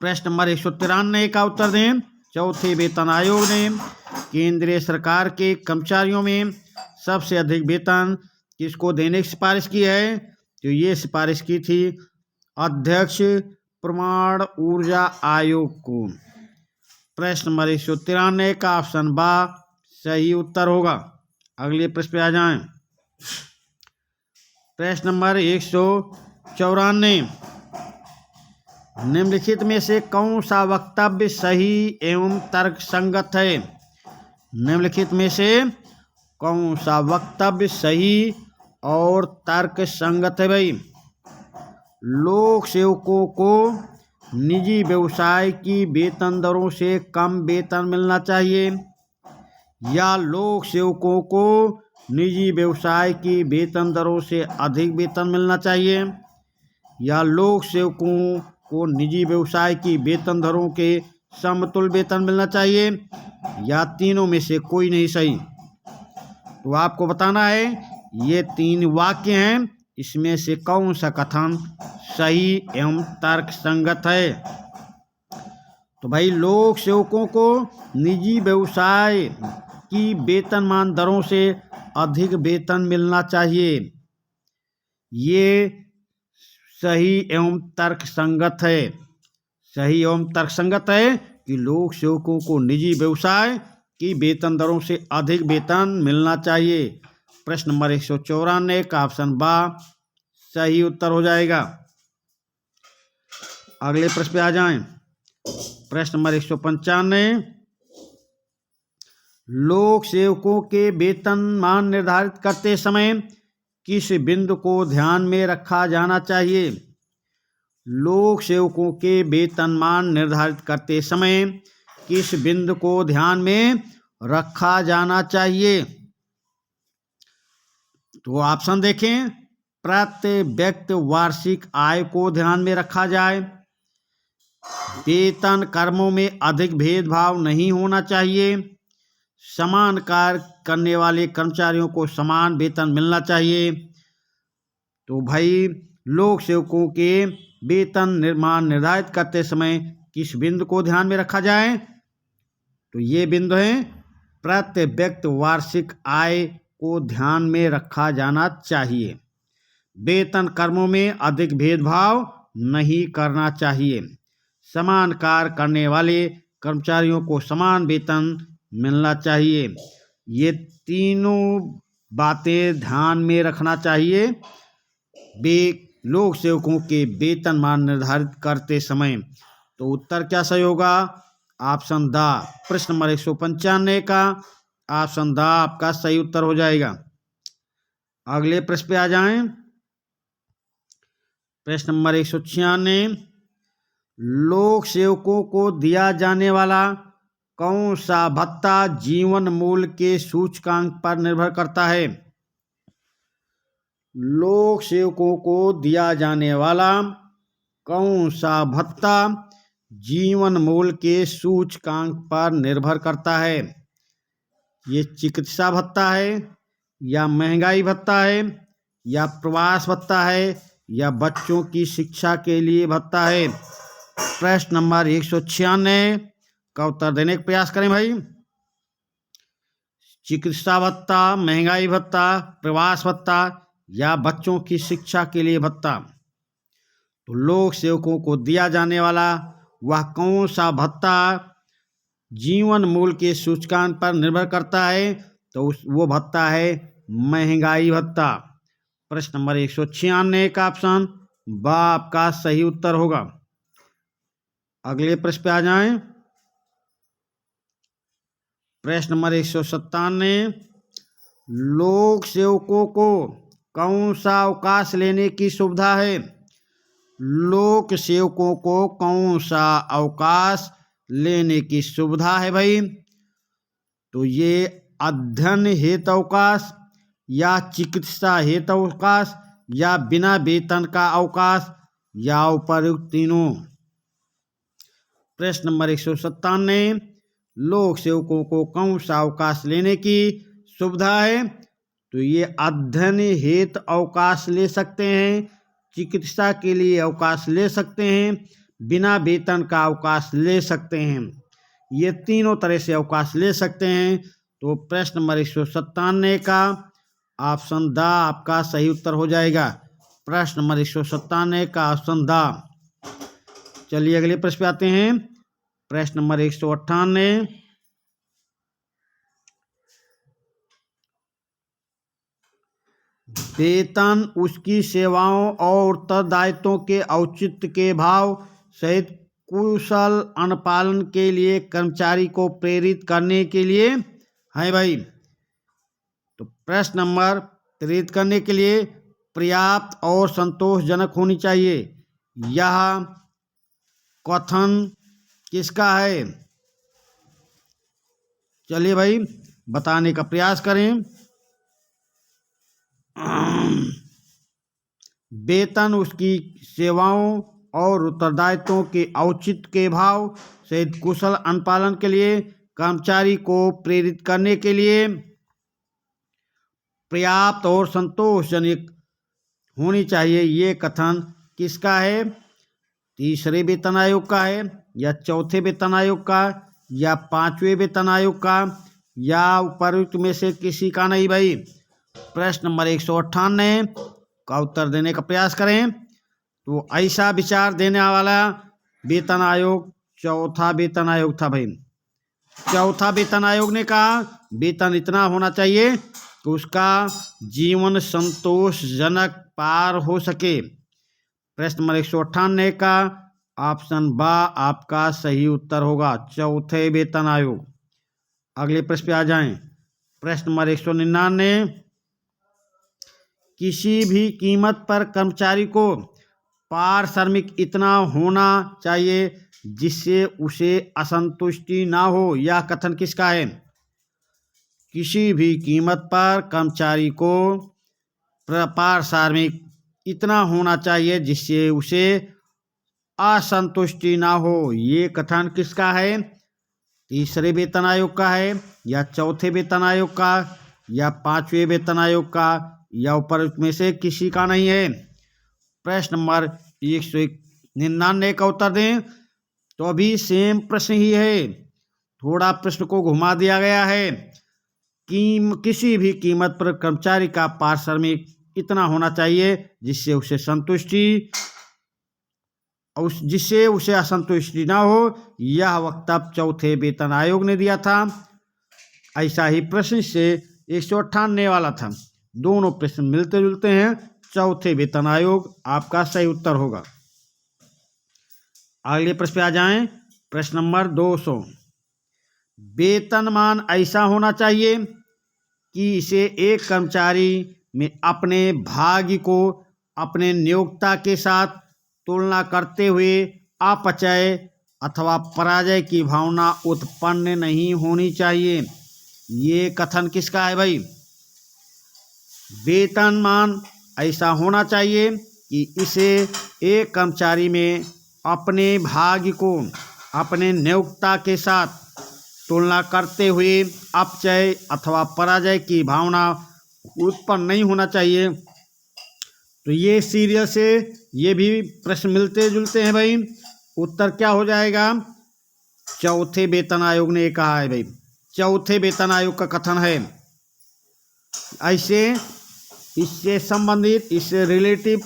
प्रश्न नंबर 193 का उत्तर दें। चौथे वेतन आयोग ने केंद्रीय सरकार के कर्मचारियों में सबसे अधिक वेतन किसको देने की सिफारिश की है? तो ये सिफारिश की थी अध्यक्ष परमाणु ऊर्जा आयोग को। प्रश्न नंबर 193 का ऑप्शन बा सही उत्तर होगा। अगले प्रश्न पे आ जाएं। प्रश्न नंबर 194, निम्नलिखित में से कौन सा वक्तव्य सही एवं तर्कसंगत है? निम्नलिखित में से कौन सा वक्तव्य सही और तर्कसंगत है भाई? लोक सेवकों को निजी व्यवसाय की वेतन दरों से कम वेतन मिलना चाहिए, या लोक सेवकों को निजी व्यवसाय की वेतन दरों से अधिक वेतन मिलना चाहिए, या लोक सेवकों को निजी व्यवसाय की वेतन दरों के समतुल्य वेतन मिलना चाहिए, या तीनों में से कोई नहीं सही? तो आपको बताना है ये 3 वाक्य हैं, इसमें से कौन सा कथन सही एवं तर्कसंगत है? तो भाई लोक सेवकों को निजी व्यवसाय की वेतनमान दरों से अधिक वेतन मिलना चाहिए, ये सही एवं तर्कसंगत है। सही एवं तर्कसंगत है कि लोक सेवकों को निजी व्यवसाय की वेतन दरों से अधिक वेतन मिलना चाहिए। प्रश्न नंबर 194 का ऑप्शन बा सही उत्तर हो जाएगा। अगले प्रश्न पे आ जाएं। प्रश्न नंबर 195, लोक सेवकों के वेतनमान निर्धारित करते समय किस बिंदु को ध्यान में रखा जाना चाहिए? लोक सेवकों के वेतनमान निर्धारित करते समय किस बिंदु को ध्यान में रखा जाना चाहिए? तो ऑप्शन देखें। प्रति व्यक्ति वार्षिक आय को ध्यान में रखा जाए, वेतन कर्मों में अधिक भेदभाव नहीं होना चाहिए, समान कार्य करने वाले कर्मचारियों को समान वेतन मिलना चाहिए। तो भाई लोक सेवकों के वेतन निर्माण निर्धारित करते समय किस बिंदु को ध्यान में रखा जाए? तो ये बिंदु है प्रति व्यक्ति वार्षिक आय को ध्यान में रखा जाना चाहिए, वेतन कर्मों में अधिक भेदभाव नहीं करना चाहिए, समान कार्य करने वाले कर्मचारियों को समान वेतन मिलना चाहिए। ये तीनों बातें ध्यान में रखना चाहिए लोक सेवकों के वेतनमान निर्धारित करते समय। तो उत्तर क्या सही होगा? Option the. प्रश्न नंबर 195 का ऑप्शन द आपका सही उत्तर हो जाएगा। अगले प्रश्न पे आ जाएं। प्रश्न नंबर 196, लोक सेवकों को दिया जाने वाला कौन सा भत्ता जीवन मूल्य के सूचकांक पर निर्भर करता है? लोक सेवकों को दिया जाने वाला कौन सा भत्ता जीवन मूल्य के सूचकांक पर निर्भर करता है? ये चिकित्सा भत्ता है, या महंगाई भत्ता है, या प्रवास भत्ता है, या बच्चों की शिक्षा के लिए भत्ता है? प्रश्न नंबर 196 का उत्तर देने का प्रयास करें भाई। चिकित्सा भत्ता, महंगाई भत्ता, प्रवास भत्ता या बच्चों की शिक्षा के लिए भत्ता। तो लोक सेवकों को दिया जाने वाला वह कौन सा भत्ता जीवन मूल्य के सूचकांक पर निर्भर करता है? तो वो भत्ता है महंगाई भत्ता। प्रश्न नंबर 196 का ऑप्शन ब आपका सही उत्तर होगा। अगले प्रश्न पे आ जाएं। प्रश्न नंबर 197, लोक सेवकों को कौन सा अवकाश लेने की सुविधा है? लोक सेवकों को कौन सा अवकाश लेने की सुविधा है भाई? तो ये अध्ययन हेतु अवकाश या चिकित्सा हेतु अवकाश या बिना वेतन का अवकाश या उपयुक्त तीनों। प्रश्न नंबर 197, लोक सेवकों को कौन सा अवकाश लेने की सुविधा है? तो ये अध्ययन हेतु अवकाश ले सकते हैं, चिकित्सा के लिए अवकाश ले सकते हैं, बिना वेतन का अवकाश ले सकते हैं। ये तीनों तरह से अवकाश ले सकते हैं। तो प्रश्न नंबर 197 का ऑप्शन द आपका सही उत्तर हो जाएगा। प्रश्न नंबर 197 का ऑप्शन द। चलिए अगले प्रश्न पे आते हैं। प्रश्न नंबर 198, वेतन उसकी सेवाओं और उत्तरदायित्वों के औचित्य के भाव सहित कुशल अनुपालन के लिए कर्मचारी को प्रेरित करने के लिए है भाई। तो प्रश्न नंबर प्रेरित करने के लिए पर्याप्त और संतोषजनक होनी चाहिए। यह कथन किसका है? चलिए भाई बताने का प्रयास करें। वेतन उसकी सेवाओं और उत्तरदायित्वों के औचित्य के भाव सहित कुशल अनुपालन के लिए कर्मचारी को प्रेरित करने के लिए पर्याप्त और संतोषजनक होनी चाहिए। ये कथन किसका है? तीसरे वेतन आयोग का है या चौथे वेतन आयोग का या पांचवें वेतन आयोग का या उपरोक्त में से किसी का नहीं भाई। प्रश्न नंबर 198 का उत्तर देने का प्रयास करें। तो ऐसा विचार देने वाला वेतन आयोग चौथा वेतन आयोग था भाई। चौथा वेतन आयोग ने कहा वेतन इतना होना चाहिए कि उसका जीवन संतोषजनक पार हो सके। प्रश्न नंबर 198 का ऑप्शन ब आपका सही उत्तर होगा, चौथे वेतन आयोग। अगले प्रश्न पे आ जाएं। प्रश्न नंबर 199, किसी भी कीमत पर कर्मचारी को पारिश्रमिक इतना होना चाहिए जिससे उसे असंतुष्टि ना हो। यह कथन किसका है? किसी भी कीमत पर कर्मचारी को पारिश्रमिक इतना होना चाहिए जिससे उसे असंतुष्टि ना हो। ये कथन किसका है? तीसरे वेतन आयोग का है या चौथे वेतन आयोग का या पांचवें वेतन आयोग का या ऊपर में से किसी का नहीं है। प्रश्न नंबर 199 का उत्तर दें। तो अभी सेम प्रश्न ही है, थोड़ा प्रश्न को घुमा दिया गया है कि किसी भी कीमत पर कर्मचारी का पारिश्रमिक इतना होना चाहिए जिससे उसे असंतुष्टि ना हो। यह वक्तव्य चौथे वेतन आयोग ने दिया था। ऐसा ही प्रश्न से 198 वाला था। दोनों प्रश्न मिलते जुलते हैं। चौथे वेतन आयोग आपका सही उत्तर होगा। अगले प्रश्न पे आ जाएं। प्रश्न नंबर 200, वेतनमान ऐसा होना चाहिए कि इसे एक कर्मचारी में अपने भाग्य को अपने नियोक्ता के साथ तुलना करते हुए अपचय अथवा पराजय की भावना उत्पन्न नहीं होनी चाहिए। ये कथन किसका है भाई? वेतनमान ऐसा होना चाहिए कि इसे एक कर्मचारी में अपने भाग्य को अपने नियोक्ता के साथ तुलना करते हुए अपचय अथवा पराजय की भावना उत्पन्न नहीं होना चाहिए। तो ये सीरियस है, ये भी प्रश्न मिलते जुलते हैं भाई। उत्तर क्या हो जाएगा? चौथे वेतन आयोग ने कहा है भाई, चौथे वेतन आयोग का कथन है। ऐसे इससे संबंधित, इससे रिलेटिव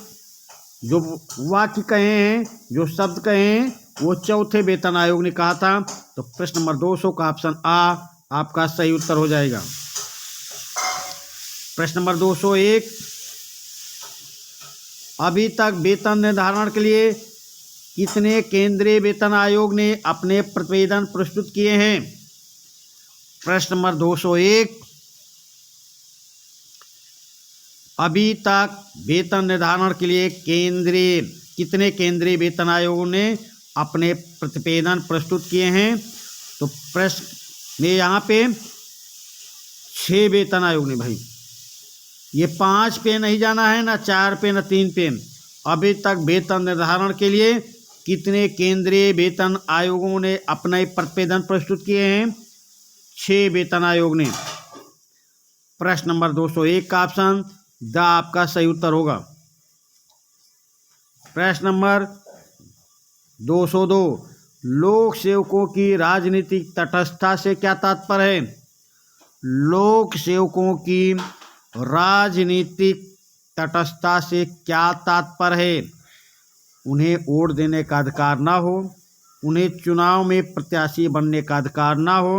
जो वाक्य कहे हैं, जो शब्द कहे हैं, वो चौथे वेतन आयोग ने कहा था। तो प्रश्न नंबर 200 का ऑप्शन आ आपका सही उत्तर हो जाएगा। प्रश्न नंबर 201, अभी तक वेतन निर्धारण के लिए कितने केंद्रीय वेतन आयोग ने अपने प्रतिवेदन प्रस्तुत किए हैं? प्रश्न नंबर 201, अभी तक वेतन निर्धारण के लिए कितने केंद्रीय वेतन आयोगों ने अपने प्रतिवेदन प्रस्तुत किए हैं? तो प्रश्न में यहाँ पे 6 वेतन आयोग ने भाई, ये 5 पे नहीं जाना है, ना 4 पे, ना 3 पे। अभी तक वेतन निर्धारण के लिए कितने केंद्रीय वेतन आयोगों ने अपने प्रतिवेदन प्रस्तुत किए हैं? 6 वेतन आयोग ने। प्रश्न नंबर 201 का ऑप्शन द आपका सही उत्तर होगा। प्रश्न नंबर 202, लोक सेवकों की राजनीतिक तटस्थता से क्या तात्पर्य है? लोक सेवकों की राजनीतिक तटस्थता से क्या तात्पर्य है? उन्हें वोट देने का अधिकार ना हो, उन्हें चुनाव में प्रत्याशी बनने का अधिकार ना हो,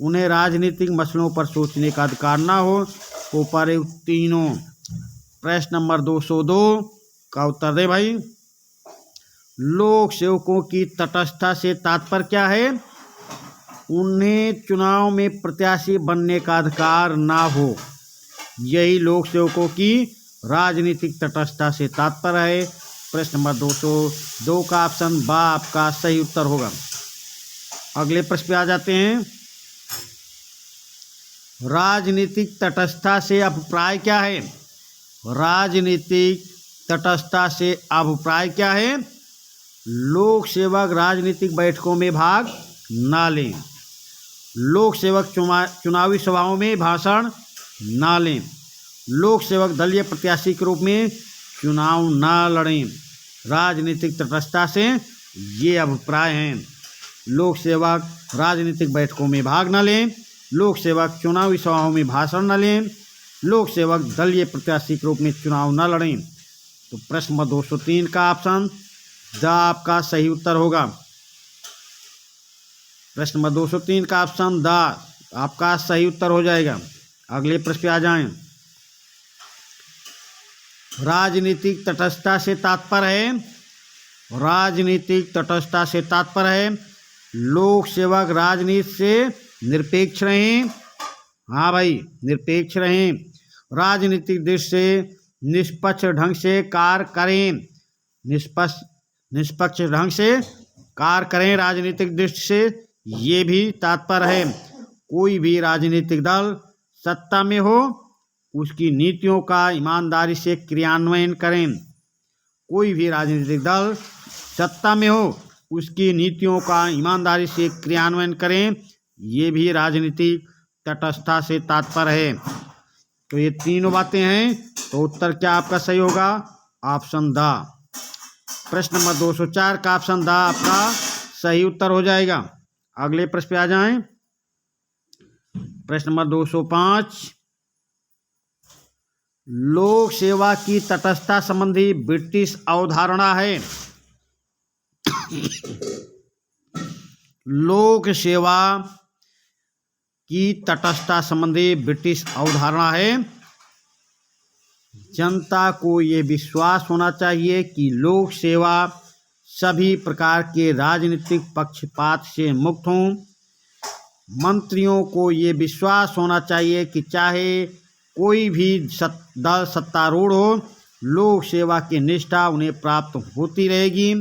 उन्हें राजनीतिक मसलों पर सोचने का अधिकार ना हो, उपर्युक्त तीनों। प्रश्न नंबर 202 का उत्तर दे भाई। लोक सेवकों की तटस्थता से तात्पर्य क्या है? उन्हें चुनाव में प्रत्याशी बनने का अधिकार ना हो, यही लोक सेवकों की राजनीतिक तटस्थता से तात्पर्य है। प्रश्न नंबर 202 का ऑप्शन बा आपका सही उत्तर होगा। अगले प्रश्न पे आ जाते हैं। राजनीतिक तटस्थता से अभिप्राय क्या है? राजनीतिक तटस्थता से अभिप्राय क्या है? लोक सेवक राजनीतिक बैठकों में भाग ना लें, लोक सेवक चुनावी सभाओं में भाषण ना लें, लोक सेवक दलीय प्रत्याशी के रूप में चुनाव ना लड़ें। राजनीतिक तटस्थता से ये अभिप्राय हैं। लोक सेवक राजनीतिक बैठकों में भाग न लें, लोक सेवक चुनावी सभाओं में भाषण न लें, लोक सेवक दलीय प्रत्याशी के रूप में चुनाव न लड़ें। तो प्रश्न नंबर 203 का ऑप्शन द आपका सही उत्तर होगा। प्रश्न नंबर 203 का ऑप्शन द आपका सही उत्तर हो जाएगा। अगले प्रश्न पे आ जाएं। राजनीतिक तटस्थता से तात्पर्य है, राजनीतिक तटस्थता से तात्पर्य है लोक सेवक राजनीति से निरपेक्ष रहें। हाँ भाई, निरपेक्ष रहें, राजनीतिक दृष्टि से निष्पक्ष ढंग से कार्य करें, निष्पक्ष ढंग से कार्य करें राजनीतिक दृष्टि से, ये भी तात्पर्य है। कोई भी राजनीतिक दल सत्ता में हो, उसकी नीतियों का ईमानदारी से क्रियान्वयन करें। कोई भी राजनीतिक दल सत्ता में हो, उसकी नीतियों का ईमानदारी से क्रियान्वयन करें, ये भी राजनीतिक तटस्थता से तात्पर्य है। तो ये तीनों बातें हैं, तो उत्तर क्या आपका सही होगा? Option the. प्रश्न नंबर 204 का ऑप्शन द आपका सही उत्तर हो जाएगा। अगले प्रश्न पे आ जाएं। प्रश्न नंबर 205, लोक सेवा की तटस्थता संबंधी ब्रिटिश अवधारणा है। लोक सेवा की तटस्थता संबंधी ब्रिटिश अवधारणा है, जनता को ये विश्वास होना चाहिए कि लोक सेवा सभी प्रकार के राजनीतिक पक्षपात से मुक्त हों। मंत्रियों को ये विश्वास होना चाहिए कि चाहे कोई भी दल सत्तारूढ़ हो, लोक सेवा की निष्ठा उन्हें प्राप्त होती रहेगी।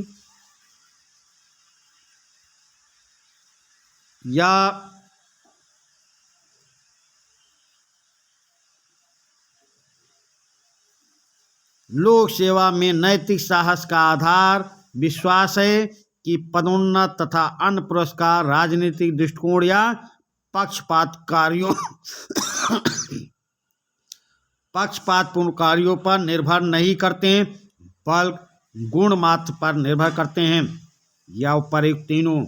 या लोक सेवा में नैतिक साहस का आधार विश्वास है कि पदोन्नत तथा अन्य पुरस्कार राजनीतिक दृष्टिकोण या पक्षपातपूर्ण कार्यों पर निर्भर नहीं करते, बल्कि गुण मात्र पर निर्भर करते हैं। या उपर्युक्त तीनों।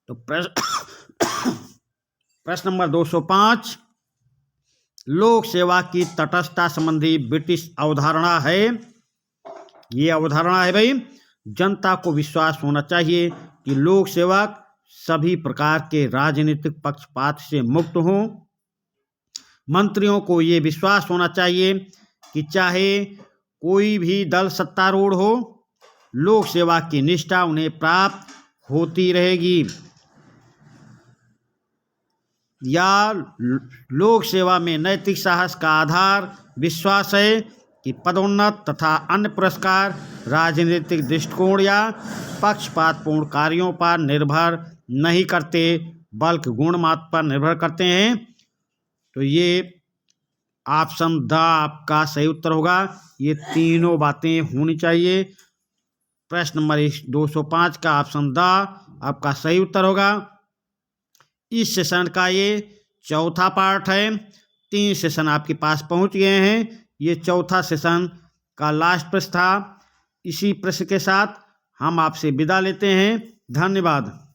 तो प्रश्न नंबर 205, लोक सेवा की तटस्थता संबंधी ब्रिटिश अवधारणा है। ये अवधारणा है भाई, जनता को विश्वास होना चाहिए कि लोक सेवक सभी प्रकार के राजनीतिक पक्षपात से मुक्त हों। मंत्रियों को ये विश्वास होना चाहिए कि चाहे कोई भी दल सत्तारूढ़ हो, लोक सेवा की निष्ठा उन्हें प्राप्त होती रहेगी। या लोक सेवा में नैतिक साहस का आधार विश्वास है कि पदोन्नत तथा अन्य पुरस्कार राजनीतिक दृष्टिकोण या पक्षपातपूर्ण कार्यों पर निर्भर नहीं करते, बल्कि गुण मात्र पर निर्भर करते हैं। तो ये ऑप्शन द आपका सही उत्तर होगा। ये तीनों बातें होनी चाहिए। प्रश्न नंबर 205 का ऑप्शन द आपका सही उत्तर होगा। इस सेशन का ये चौथा पार्ट है। 3 सेशन आपके पास पहुंच गए हैं। ये चौथा सेशन का लास्ट प्रश्न था। इसी प्रश्न के साथ हम आपसे विदा लेते हैं। धन्यवाद।